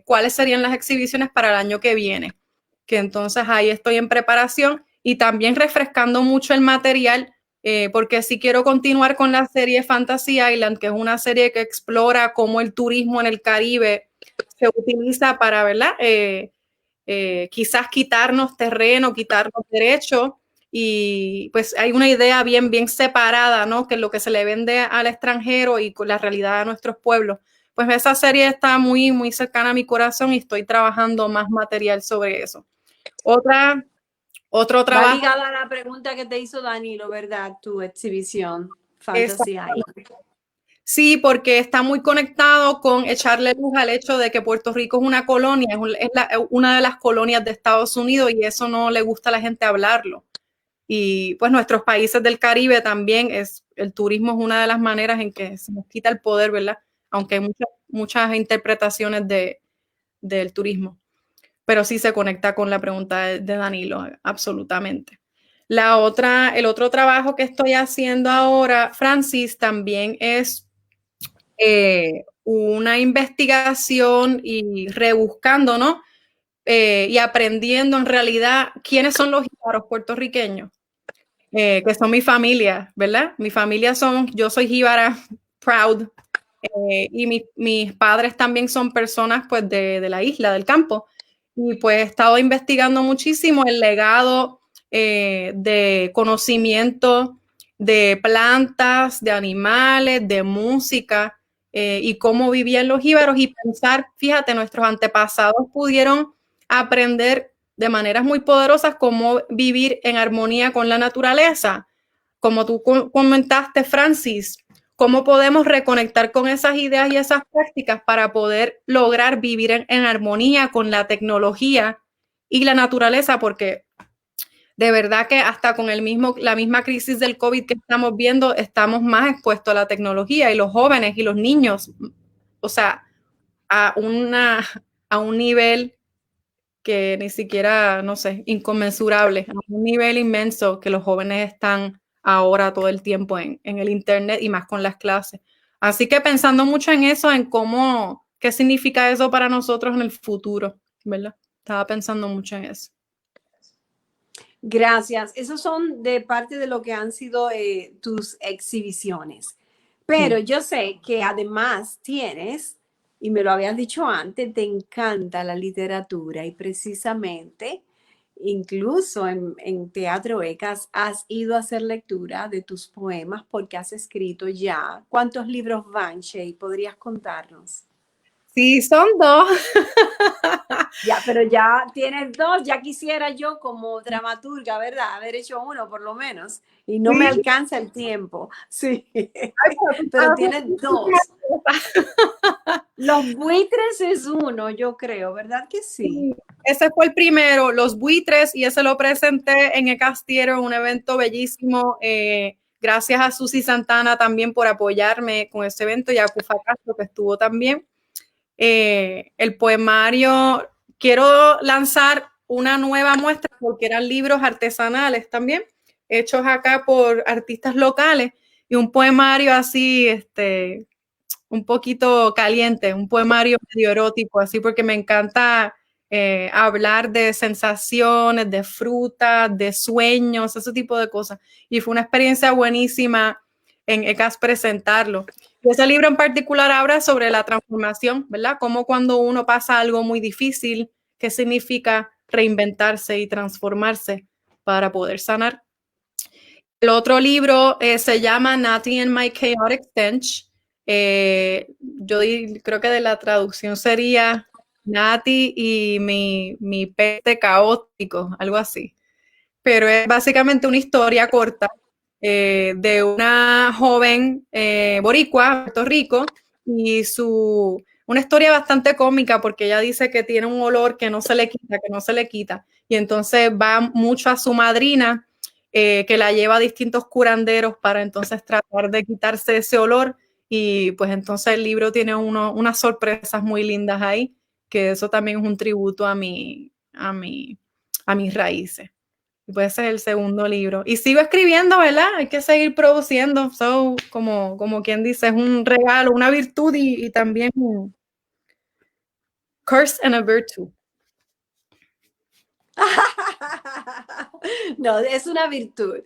[SPEAKER 2] cuáles serían las exhibiciones para el año que viene, que entonces ahí estoy en preparación y también refrescando mucho el material, porque sí quiero continuar con la serie Fantasy Island, que es una serie que explora cómo el turismo en el Caribe se utiliza para, ¿verdad? Quizás quitarnos terreno, quitarnos derecho, y pues hay una idea bien separada, ¿no? Que lo que se le vende al extranjero y con la realidad de nuestros pueblos. Pues esa serie está muy cercana a mi corazón y estoy trabajando más material sobre eso. Otro
[SPEAKER 1] Va
[SPEAKER 2] trabajo
[SPEAKER 1] ligada a la pregunta que te hizo Danilo, ¿verdad? Tu exhibición,
[SPEAKER 2] es,
[SPEAKER 1] Fantasy Island.
[SPEAKER 2] sí, porque está muy conectado con echarle luz al hecho de que Puerto Rico es una colonia, una de las colonias de Estados Unidos y eso no le gusta a la gente hablarlo. Y pues nuestros países del Caribe también el turismo es una de las maneras en que se nos quita el poder, ¿verdad? Aunque hay muchas interpretaciones del turismo, pero sí se conecta con la pregunta de Danilo, absolutamente. El otro trabajo que estoy haciendo ahora, Francis, también es una investigación y rebuscando, ¿no? Y aprendiendo en realidad quiénes son los jíbaros puertorriqueños. Que son mi familia, ¿verdad? Mi familia yo soy jíbara proud, y mis padres también son personas pues de la isla, del campo, y pues he estado investigando muchísimo el legado de conocimiento de plantas, de animales, de música, y cómo vivían los jíbaros y pensar, fíjate, nuestros antepasados pudieron aprender de maneras muy poderosas cómo vivir en armonía con la naturaleza. Como tú comentaste, Francis, cómo podemos reconectar con esas ideas y esas prácticas para poder lograr vivir en armonía con la tecnología y la naturaleza, porque de verdad que hasta con la misma crisis del COVID que estamos viendo, estamos más expuestos a la tecnología y los jóvenes y los niños, o sea, a, a un nivel que ni siquiera, no sé, inconmensurable, a un nivel inmenso que los jóvenes están ahora todo el tiempo en el internet y más con las clases. Así que pensando mucho en eso, en qué significa eso para nosotros en el futuro, ¿verdad? Estaba pensando mucho en eso.
[SPEAKER 1] Gracias. Esos son de parte de lo que han sido tus exhibiciones. Pero
[SPEAKER 2] Sí.
[SPEAKER 1] yo sé que además tienes, y me lo habías dicho antes, te encanta la literatura y precisamente, incluso en Teatro ECAS, has ido a hacer lectura de tus poemas porque has escrito ya. ¿Cuántos libros van, Shay? ¿Podrías contarnos?
[SPEAKER 2] Sí, son dos.
[SPEAKER 1] Ya, pero ya tienes dos, ya quisiera yo como dramaturga, ¿verdad? Haber hecho uno por lo menos. Y no me
[SPEAKER 2] Sí.
[SPEAKER 1] alcanza el tiempo. Sí,
[SPEAKER 2] Ay, pero tú
[SPEAKER 1] pero
[SPEAKER 2] estás
[SPEAKER 1] tienes dos. Los buitres es uno, yo creo, ¿verdad que sí?
[SPEAKER 2] Sí, ese fue el primero, Los Buitres, y ese lo presenté en El Theater, un evento bellísimo. Gracias a Susi Santana también por apoyarme con ese evento y a Cufa Castro que estuvo también. El poemario, quiero lanzar una nueva muestra porque eran libros artesanales también, hechos acá por artistas locales y un poemario así, un poquito caliente, un poemario medio erótico, así porque me encanta hablar de sensaciones, de frutas, de sueños, ese tipo de cosas. Y fue una experiencia buenísima en ECAS presentarlo. Y ese libro en particular habla sobre la transformación, ¿verdad? Como cuando uno pasa algo muy difícil, qué significa reinventarse y transformarse para poder sanar. El otro libro se llama Natty and My Chaotic Stench. Creo que de la traducción sería Natty y mi peste caótico, algo así. Pero es básicamente una historia corta de una joven boricua, Puerto Rico, y una historia bastante cómica porque ella dice que tiene un olor que no se le quita, que no se le quita. Y entonces va mucho a su madrina que la lleva a distintos curanderos para entonces tratar de quitarse ese olor. Y pues entonces el libro tiene unas sorpresas muy lindas ahí, que eso también es un tributo a mis raíces. Y pues ese es el segundo libro. Y sigo escribiendo, ¿verdad? Hay que seguir produciendo. So, como quien dice, es un regalo, una virtud y también un curse and a virtue.
[SPEAKER 1] No, es una virtud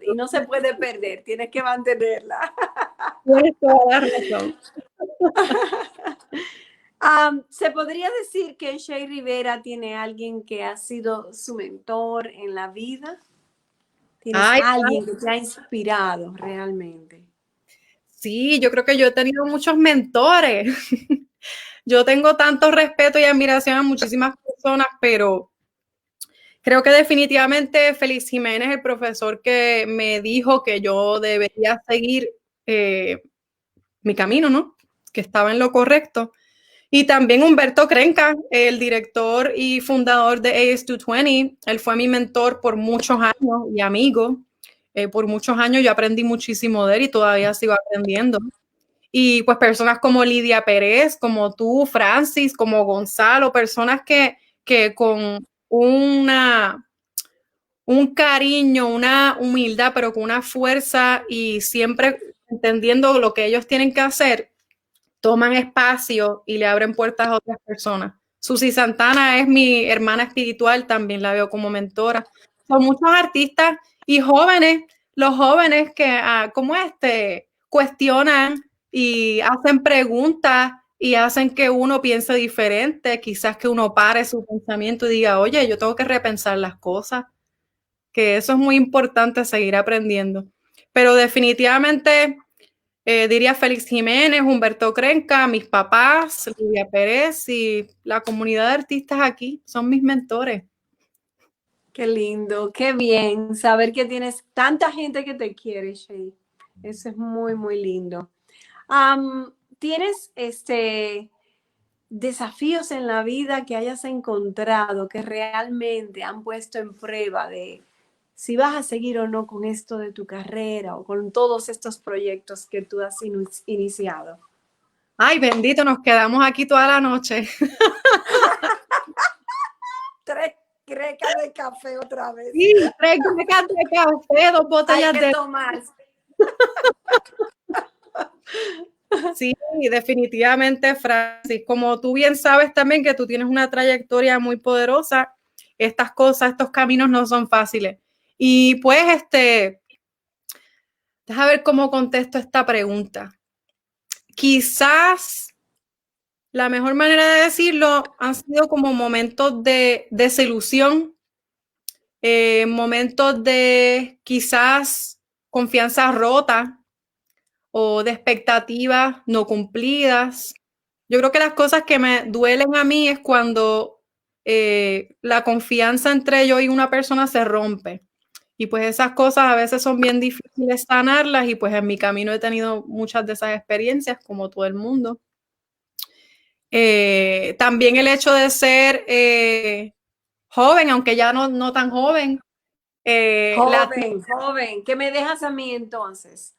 [SPEAKER 1] y no se puede perder, tienes que mantenerla.
[SPEAKER 2] Tienes toda la razón.
[SPEAKER 1] ¿Se podría decir que Shay Rivera tiene alguien que ha sido su mentor en la vida? ¿Tienes alguien que te ha inspirado realmente?
[SPEAKER 2] Sí, yo creo que yo he tenido muchos mentores. Yo tengo tanto respeto y admiración a muchísimas personas, pero creo que definitivamente Félix Jiménez, el profesor que me dijo que yo debería seguir mi camino, ¿no? Que estaba en lo correcto. Y también Humberto Crenca, el director y fundador de AS220. Él fue mi mentor por muchos años y amigo. Por muchos años yo aprendí muchísimo de él y todavía sigo aprendiendo. Y pues personas como Lidia Pérez, como tú, Francis, como Gonzalo, personas que con un cariño, una humildad, pero con una fuerza y siempre entendiendo lo que ellos tienen que hacer, toman espacio y le abren puertas a otras personas. Susi Santana es mi hermana espiritual, también la veo como mentora. Son muchos artistas y jóvenes, los jóvenes que como cuestionan y hacen preguntas y hacen que uno piense diferente, quizás que uno pare su pensamiento y diga, oye, yo tengo que repensar las cosas, que eso es muy importante, seguir aprendiendo. Pero definitivamente diría Félix Jiménez, Humberto Crenca, mis papás, Lidia Pérez y la comunidad de artistas aquí son mis mentores.
[SPEAKER 1] Qué lindo, qué bien saber que tienes tanta gente que te quiere, Shay. Eso es muy, muy lindo. ¿Tienes desafíos en la vida que hayas encontrado que realmente han puesto en prueba de si vas a seguir o no con esto de tu carrera o con todos estos proyectos que tú has iniciado?
[SPEAKER 2] Ay, bendito, nos quedamos aquí toda la noche.
[SPEAKER 1] 3 grecas de café otra vez.
[SPEAKER 2] Sí, 3 grecas de café, 2 botellas
[SPEAKER 1] Hay que tomar.
[SPEAKER 2] Sí, definitivamente, Francis. Como tú bien sabes también que tú tienes una trayectoria muy poderosa, estas cosas, estos caminos no son fáciles. Y pues, deja ver cómo contesto esta pregunta. Quizás la mejor manera de decirlo han sido como momentos de desilusión, momentos de quizás confianza rota o de expectativas no cumplidas. Yo creo que las cosas que me duelen a mí es cuando la confianza entre yo y una persona se rompe. Y pues esas cosas a veces son bien difíciles sanarlas y pues en mi camino he tenido muchas de esas experiencias como todo el mundo. También el hecho de ser joven, aunque ya no tan joven.
[SPEAKER 1] Joven. ¿Qué me dejas a mí entonces?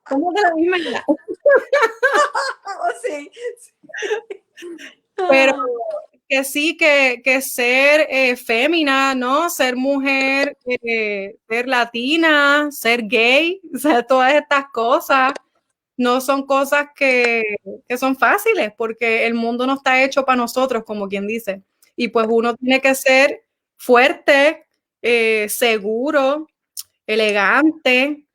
[SPEAKER 2] Somos de la misma edad.
[SPEAKER 1] Sí.
[SPEAKER 2] Pero que sí, que ser fémina, ¿no? Ser mujer, ser latina, ser gay, o sea, todas estas cosas no son cosas que son fáciles porque el mundo no está hecho para nosotros, como quien dice. Y pues uno tiene que ser fuerte, seguro, elegante,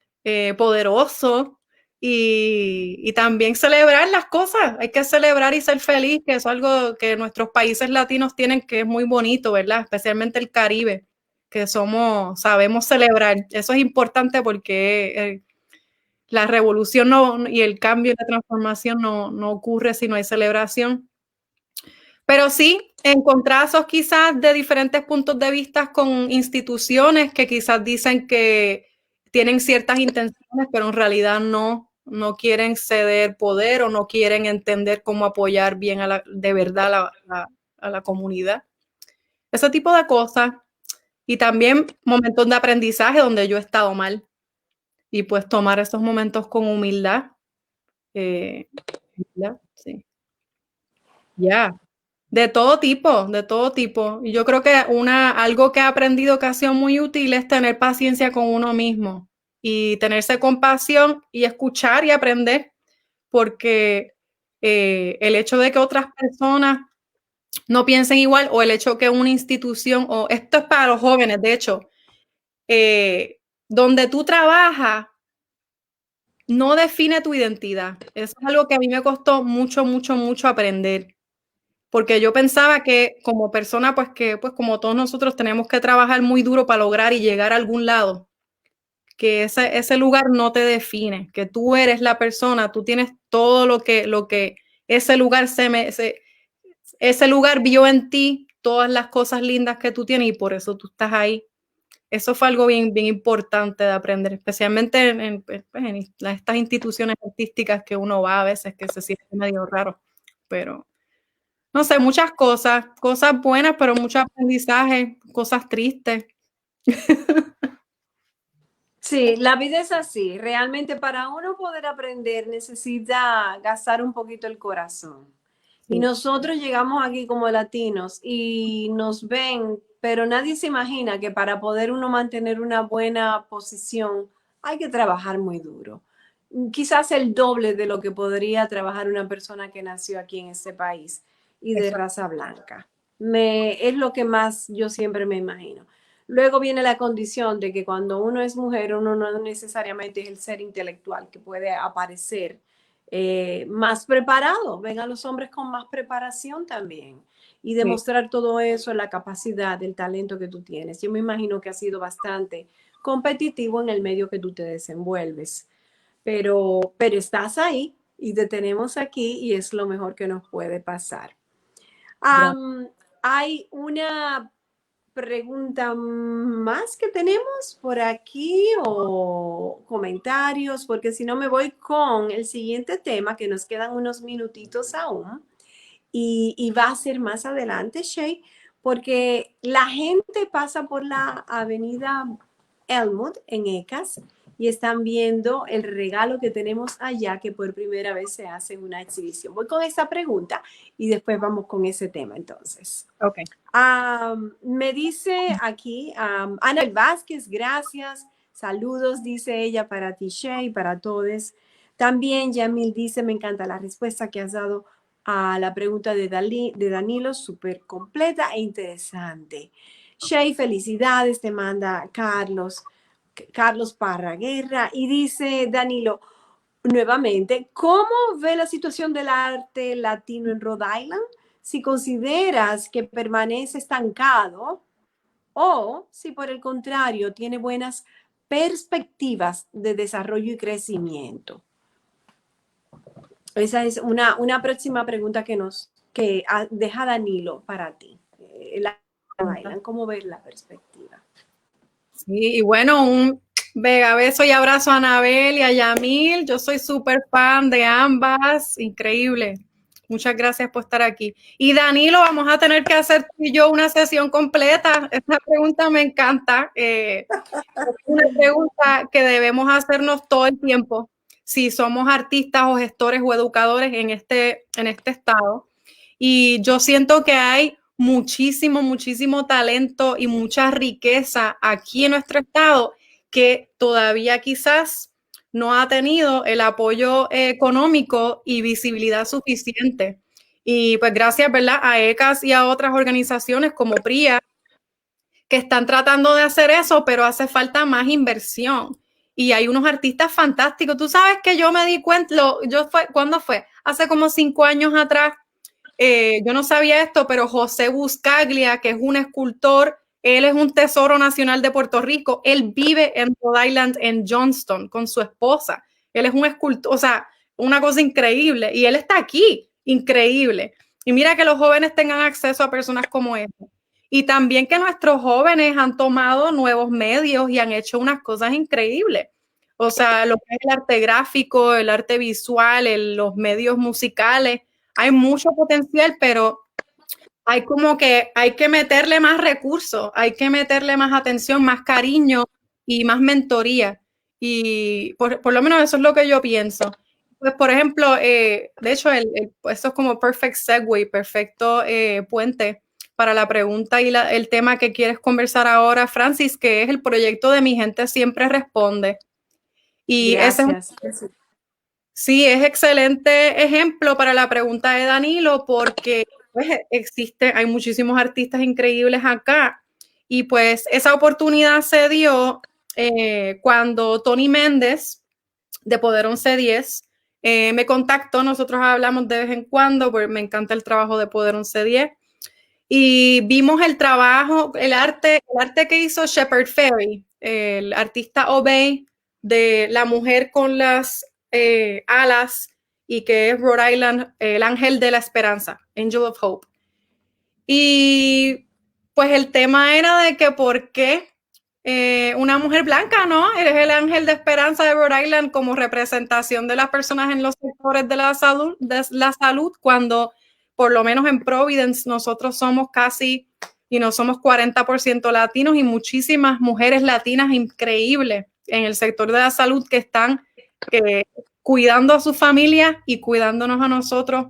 [SPEAKER 2] poderoso y también celebrar las cosas. Hay que celebrar y ser feliz, que es algo que nuestros países latinos tienen que es muy bonito, ¿verdad? Especialmente el Caribe, que sabemos celebrar. Eso es importante porque la revolución y el cambio y la transformación no ocurre si no hay celebración. Pero sí, encontrazos quizás de diferentes puntos de vista con instituciones que quizás dicen que tienen ciertas intenciones, pero en realidad no quieren ceder poder o no quieren entender cómo apoyar bien de verdad a la comunidad. ese tipo de cosas. Y también momentos de aprendizaje donde yo he estado mal. Y pues tomar esos momentos con humildad. ¿Verdad? Sí. Ya. De todo tipo, de todo tipo. Y yo creo que algo que he aprendido que ha sido muy útil es tener paciencia con uno mismo y tenerse compasión y escuchar y aprender, porque el hecho de que otras personas no piensen igual o el hecho que una institución, o esto es para los jóvenes, de hecho, donde tú trabajas no define tu identidad. Eso es algo que a mí me costó mucho, mucho, mucho aprender. Porque yo pensaba que como persona, pues que pues como todos nosotros tenemos que trabajar muy duro para lograr y llegar a algún lado, que ese lugar no te define, que tú eres la persona, tú tienes todo lo que ese lugar ese lugar vio en ti, todas las cosas lindas que tú tienes y por eso tú estás ahí. Eso fue algo bien, bien importante de aprender, especialmente pues, en estas instituciones artísticas que uno va a veces que se siente medio raro, pero no sé, muchas cosas, cosas buenas, pero mucho aprendizaje, cosas tristes.
[SPEAKER 1] Sí, la vida es así. Realmente para uno poder aprender necesita gastar un poquito el corazón. Y
[SPEAKER 2] Sí,
[SPEAKER 1] nosotros llegamos aquí como latinos y nos ven, pero nadie se imagina que para poder uno mantener una buena posición hay que trabajar muy duro. Quizás el doble de lo que podría trabajar una persona que nació aquí en este país y de
[SPEAKER 2] exacto.
[SPEAKER 1] raza blanca. Es lo que más yo siempre me imagino. Luego viene la condición de que cuando uno es mujer, uno no necesariamente es el ser intelectual que puede aparecer más preparado. Ven a los hombres con más preparación también y
[SPEAKER 2] Sí,
[SPEAKER 1] demostrar todo eso, la capacidad, el talento que tú tienes. Yo me imagino que ha sido bastante competitivo en el medio que tú te desenvuelves, pero estás ahí y te tenemos aquí y es lo mejor que nos puede pasar.
[SPEAKER 2] gracias.
[SPEAKER 1] Hay una pregunta más que tenemos por aquí o comentarios, porque si no me voy con el siguiente tema, que nos quedan unos minutitos aún, y va a ser más adelante, Shay, porque la gente pasa por la avenida Elmwood en Ecas y están viendo el regalo que tenemos allá, que por primera vez se hace en una exhibición. Voy con esta pregunta y después vamos con ese tema entonces.
[SPEAKER 2] Ok.
[SPEAKER 1] Me dice aquí Ana Vázquez, gracias. Saludos, dice ella, para ti, Shay, para todos. También Yamil dice, me encanta la respuesta que has dado a la pregunta de Danilo, súper completa e interesante. Shay, felicidades, te manda Carlos Parraguerra, y dice Danilo, nuevamente, ¿cómo ve la situación del arte latino en Rhode Island? Si consideras que permanece estancado o si por el contrario tiene buenas perspectivas de desarrollo y crecimiento. Esa es una próxima pregunta que deja Danilo para ti. ¿Cómo ves la perspectiva?
[SPEAKER 2] Sí, y bueno, un mega beso y abrazo a Anabel y a Yamil. Yo soy súper fan de ambas. Increíble. Muchas gracias por estar aquí. Y Danilo, vamos a tener que hacer tú y yo una sesión completa. Esta pregunta me encanta. Es una pregunta que debemos hacernos todo el tiempo si somos artistas o gestores o educadores en este estado. Y yo siento que hay muchísimo, muchísimo talento y mucha riqueza aquí en nuestro estado que todavía quizás no ha tenido el apoyo económico y visibilidad suficiente. Y pues gracias, ¿verdad?, a ECAS y a otras organizaciones como PRIA que están tratando de hacer eso, pero hace falta más inversión. Y hay unos artistas fantásticos. Tú sabes que yo me di cuenta, ¿cuándo fue? Hace como 5 años atrás. Yo no sabía esto, pero José Buscaglia, que es un escultor, él es un tesoro nacional de Puerto Rico. Él vive en Rhode Island, en Johnston, con su esposa. Él es un escultor, o sea, una cosa increíble. Y él está aquí, increíble. Y mira que los jóvenes tengan acceso a personas como él. Y también que nuestros jóvenes han tomado nuevos medios y han hecho unas cosas increíbles. O sea, lo que es el arte gráfico, el arte visual, los medios musicales, hay mucho potencial, pero hay como que hay que meterle más recursos, hay que meterle más atención, más cariño y más mentoría. Y por lo menos eso es lo que yo pienso. Pues, por ejemplo, de hecho, esto es como perfect segue, perfecto puente para la pregunta y el tema que quieres conversar ahora, Francis, que es el proyecto de Mi Gente Siempre Responde. Y ese es
[SPEAKER 1] Gracias.
[SPEAKER 2] Sí, es excelente ejemplo para la pregunta de Danilo porque pues, hay muchísimos artistas increíbles acá y pues esa oportunidad se dio cuando Tony Méndez de Poder 1110 me contactó, nosotros hablamos de vez en cuando, porque me encanta el trabajo de Poder 1110 y vimos el trabajo, el arte que hizo Shepard Fairey, el artista Obey de La Mujer con las alas y que es Rhode Island, el ángel de la esperanza, Angel of Hope. Y pues el tema era de que por qué una mujer blanca, ¿no? Eres el ángel de esperanza de Rhode Island como representación de las personas en los sectores de la salud, cuando por lo menos en Providence nosotros somos casi, y no somos 40% latinos y muchísimas mujeres latinas increíbles en el sector de la salud que están cuidando a sus familias y cuidándonos a nosotros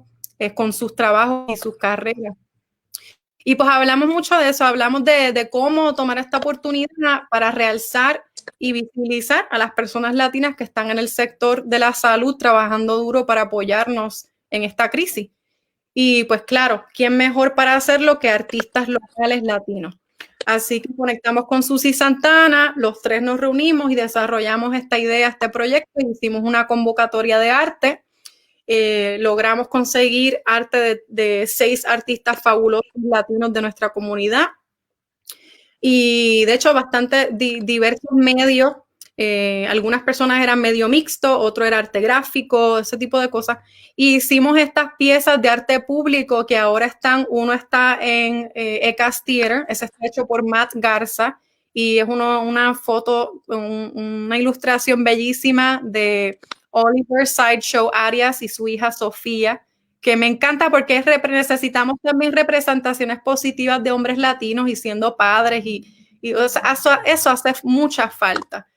[SPEAKER 2] con sus trabajos y sus carreras. Y pues hablamos mucho de eso, hablamos de cómo tomar esta oportunidad para realzar y visibilizar a las personas latinas que están en el sector de la salud trabajando duro para apoyarnos en esta crisis. Y pues claro, ¿quién mejor para hacerlo que artistas locales latinos? Así que conectamos con Susi Santana, los tres nos reunimos y desarrollamos esta idea, este proyecto, y hicimos una convocatoria de arte. Logramos conseguir arte de 6 artistas fabulosos latinos de nuestra comunidad y de hecho bastante diversos medios. Algunas personas eran medio mixto, otro era arte gráfico, ese tipo de cosas. Y hicimos estas piezas de arte público que ahora uno está en ECAS Theater, ese está hecho por Matt Garza y es una foto, una ilustración bellísima de Oliver Sideshow Arias y su hija Sofía, que me encanta porque necesitamos también representaciones positivas de hombres latinos y siendo padres y o sea, eso hace mucha falta.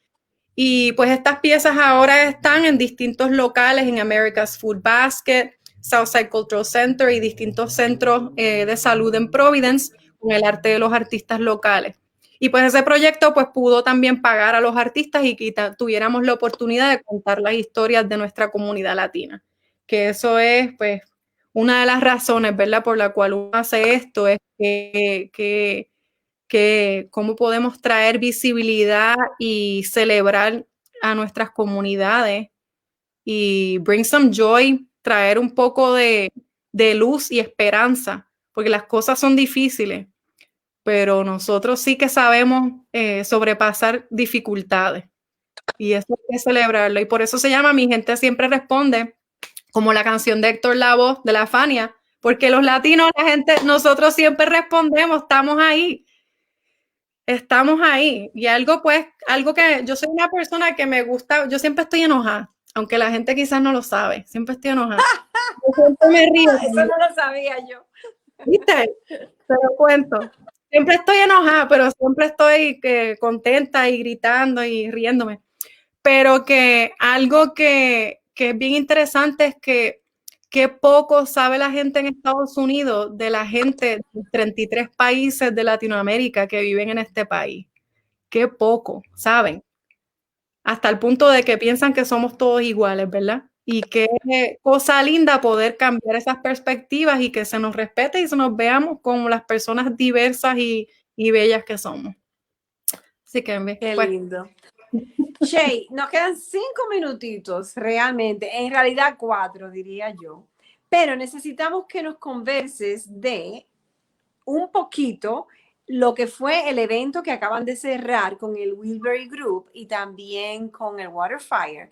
[SPEAKER 2] Y pues estas piezas ahora están en distintos locales, en America's Food Basket, Southside Cultural Center y distintos centros de salud en Providence con el arte de los artistas locales. Y pues ese proyecto pues pudo también pagar a los artistas y que tuviéramos la oportunidad de contar las historias de nuestra comunidad latina. Que eso es pues una de las razones, ¿verdad?, por la cual uno hace esto, es que cómo podemos traer visibilidad y celebrar a nuestras comunidades y bring some joy, traer un poco de luz y esperanza, porque las cosas son difíciles, pero nosotros sí que sabemos sobrepasar dificultades y eso hay que celebrarlo. Y por eso se llama Mi Gente Siempre Responde, como la canción de Héctor Lavoe de La Fania, porque los latinos, nosotros siempre respondemos, estamos ahí. Estamos ahí. Y algo que yo soy una persona que me gusta, yo siempre estoy enojada, aunque la gente quizás no lo sabe, siempre estoy enojada. Yo siempre me río.
[SPEAKER 1] Eso no lo sabía yo.
[SPEAKER 2] ¿Viste? Te lo cuento. Siempre estoy enojada, pero siempre estoy contenta y gritando y riéndome. Pero que algo que es bien interesante es que poco sabe la gente en Estados Unidos de la gente de 33 países de Latinoamérica que viven en este país. Qué poco saben. Hasta el punto de que piensan que somos todos iguales, ¿verdad? Y qué cosa linda poder cambiar esas perspectivas y que se nos respete y se nos veamos como las personas diversas y bellas que somos. Así que,
[SPEAKER 1] Qué
[SPEAKER 2] pues,
[SPEAKER 1] lindo. Shay, nos quedan 5 minutitos realmente, en realidad 4 diría yo, pero necesitamos que nos converses de un poquito lo que fue el evento que acaban de cerrar con el Wilbury Group y también con el Waterfire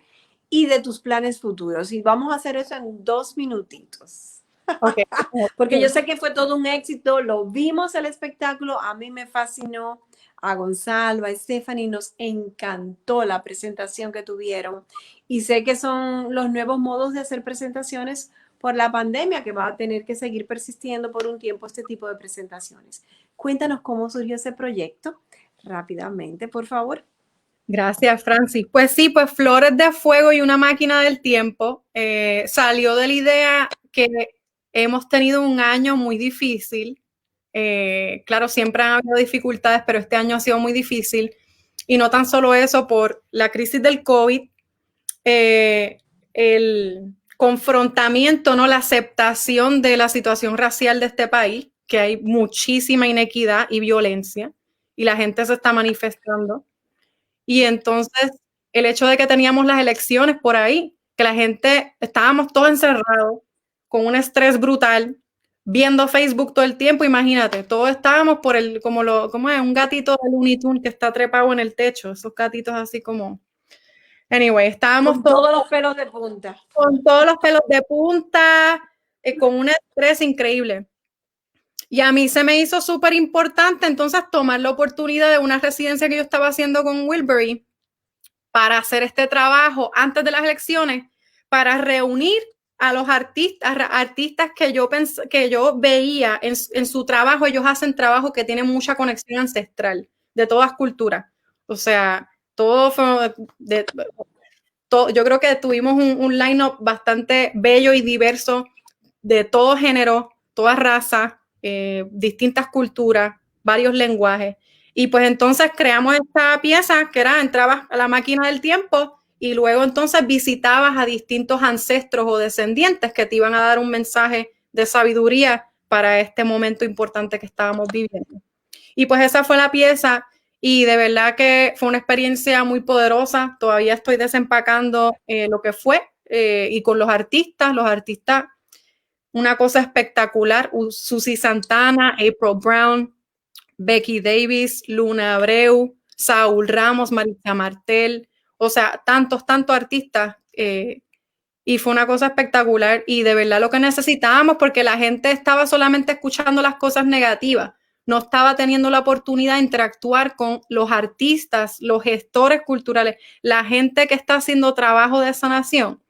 [SPEAKER 1] y de tus planes futuros. Y vamos a hacer eso en 2 minutitos.
[SPEAKER 2] okay.
[SPEAKER 1] Porque yo sé que fue todo un éxito, lo vimos el espectáculo, a mí me fascinó, a Gonzalo, a Stephanie nos encantó la presentación que tuvieron y sé que son los nuevos modos de hacer presentaciones por la pandemia, que va a tener que seguir persistiendo por un tiempo este tipo de presentaciones. Cuéntanos cómo surgió ese proyecto rápidamente, por favor.
[SPEAKER 2] Gracias, Francis. Pues sí, pues Flores de Fuego y una máquina del tiempo salió de la idea que hemos tenido un año muy difícil. Claro, siempre han habido dificultades, pero este año ha sido muy difícil. Y no tan solo eso, por la crisis del COVID, el confrontamiento, ¿no? La aceptación de la situación racial de este país, que hay muchísima inequidad y violencia, y la gente se está manifestando. Y entonces el hecho de que teníamos las elecciones por ahí, que la gente, estábamos todos encerrados, con un estrés brutal, viendo Facebook todo el tiempo, imagínate, todos estábamos por como es un gatito de Looney Tunes que está trepado en el techo, esos gatitos así como, anyway, estábamos
[SPEAKER 1] con todos los pelos de punta.
[SPEAKER 2] Con todos los pelos de punta, con un estrés increíble. Y a mí se me hizo súper importante entonces tomar la oportunidad de una residencia que yo estaba haciendo con Wilbury para hacer este trabajo antes de las elecciones, para reunir a los artistas que yo veía en su trabajo. Ellos hacen trabajo que tiene mucha conexión ancestral, de todas culturas. O sea, todo fue yo creo que tuvimos un line-up bastante bello y diverso de todo género, toda raza, distintas culturas, varios lenguajes. Y pues entonces creamos esta pieza que era, entrabas a la máquina del tiempo y luego entonces visitabas a distintos ancestros o descendientes que te iban a dar un mensaje de sabiduría para este momento importante que estábamos viviendo. Y pues esa fue la pieza y de verdad que fue una experiencia muy poderosa. Todavía estoy desempacando lo que fue y con los artistas, una cosa espectacular. Susie Santana, April Brown, Becky Davis, Luna Abreu, Saúl Ramos, Marisa Martel, o sea, tantos artistas. Y fue una cosa espectacular y de verdad lo que necesitábamos, porque la gente estaba solamente escuchando las cosas negativas, no estaba teniendo la oportunidad de interactuar con los artistas, los gestores culturales, la gente que está haciendo trabajo de sanación,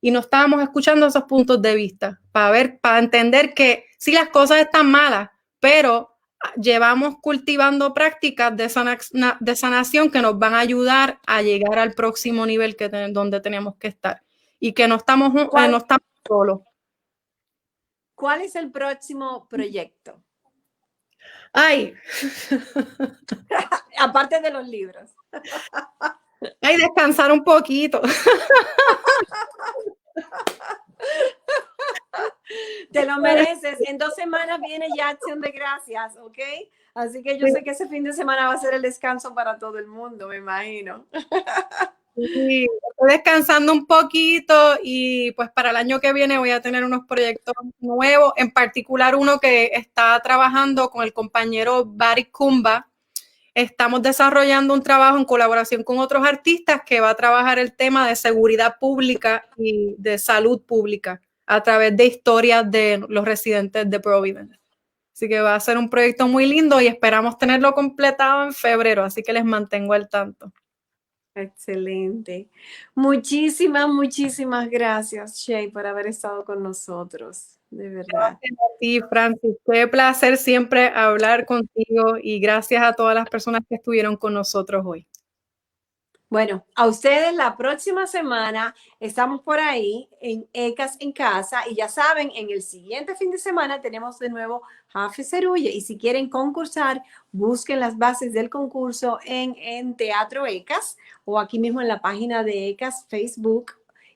[SPEAKER 2] y no estábamos escuchando esos puntos de vista para entender que sí, las cosas están malas, pero llevamos cultivando prácticas de sanación que nos van a ayudar a llegar al próximo nivel donde tenemos que estar y que no estamos solos.
[SPEAKER 1] ¿Cuál es el próximo proyecto?
[SPEAKER 2] Ay.
[SPEAKER 1] Aparte de los libros.
[SPEAKER 2] Ay, descansar un poquito.
[SPEAKER 1] Te lo mereces. En 2 semanas viene ya Acción de Gracias, ¿ok? Así que yo sé que ese fin de semana va a ser el descanso para todo el mundo, me imagino.
[SPEAKER 2] Sí, estoy descansando un poquito y pues para el año que viene voy a tener unos proyectos nuevos, en particular uno que está trabajando con el compañero Barry Kumba. Estamos desarrollando un trabajo en colaboración con otros artistas que va a trabajar el tema de seguridad pública y de salud pública a través de historias de los residentes de Providence. Así que va a ser un proyecto muy lindo y esperamos tenerlo completado en febrero, así que les mantengo al tanto.
[SPEAKER 1] Excelente. Muchísimas gracias, Shay, por haber estado con nosotros. De verdad.
[SPEAKER 2] Gracias a ti, Francis. Fue un placer siempre hablar contigo y gracias a todas las personas que estuvieron con nosotros hoy.
[SPEAKER 1] Bueno, a ustedes la próxima semana estamos por ahí en ECAS en casa y ya saben, en el siguiente fin de semana tenemos de nuevo Hafe Cerulle y si quieren concursar, busquen las bases del concurso en Teatro ECAS o aquí mismo en la página de ECAS Facebook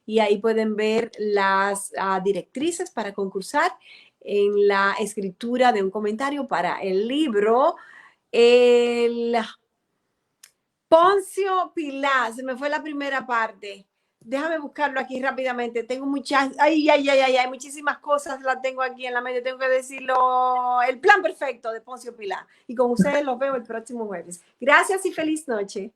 [SPEAKER 1] y ahí pueden ver las directrices para concursar en la escritura de un comentario para el libro Poncio Pilato, se me fue la primera parte. Déjame buscarlo aquí rápidamente. Tengo muchas, muchísimas cosas las tengo aquí en la mente. Tengo que decirlo. El plan perfecto de Poncio Pilato. Y con ustedes los veo el próximo jueves. Gracias y feliz noche.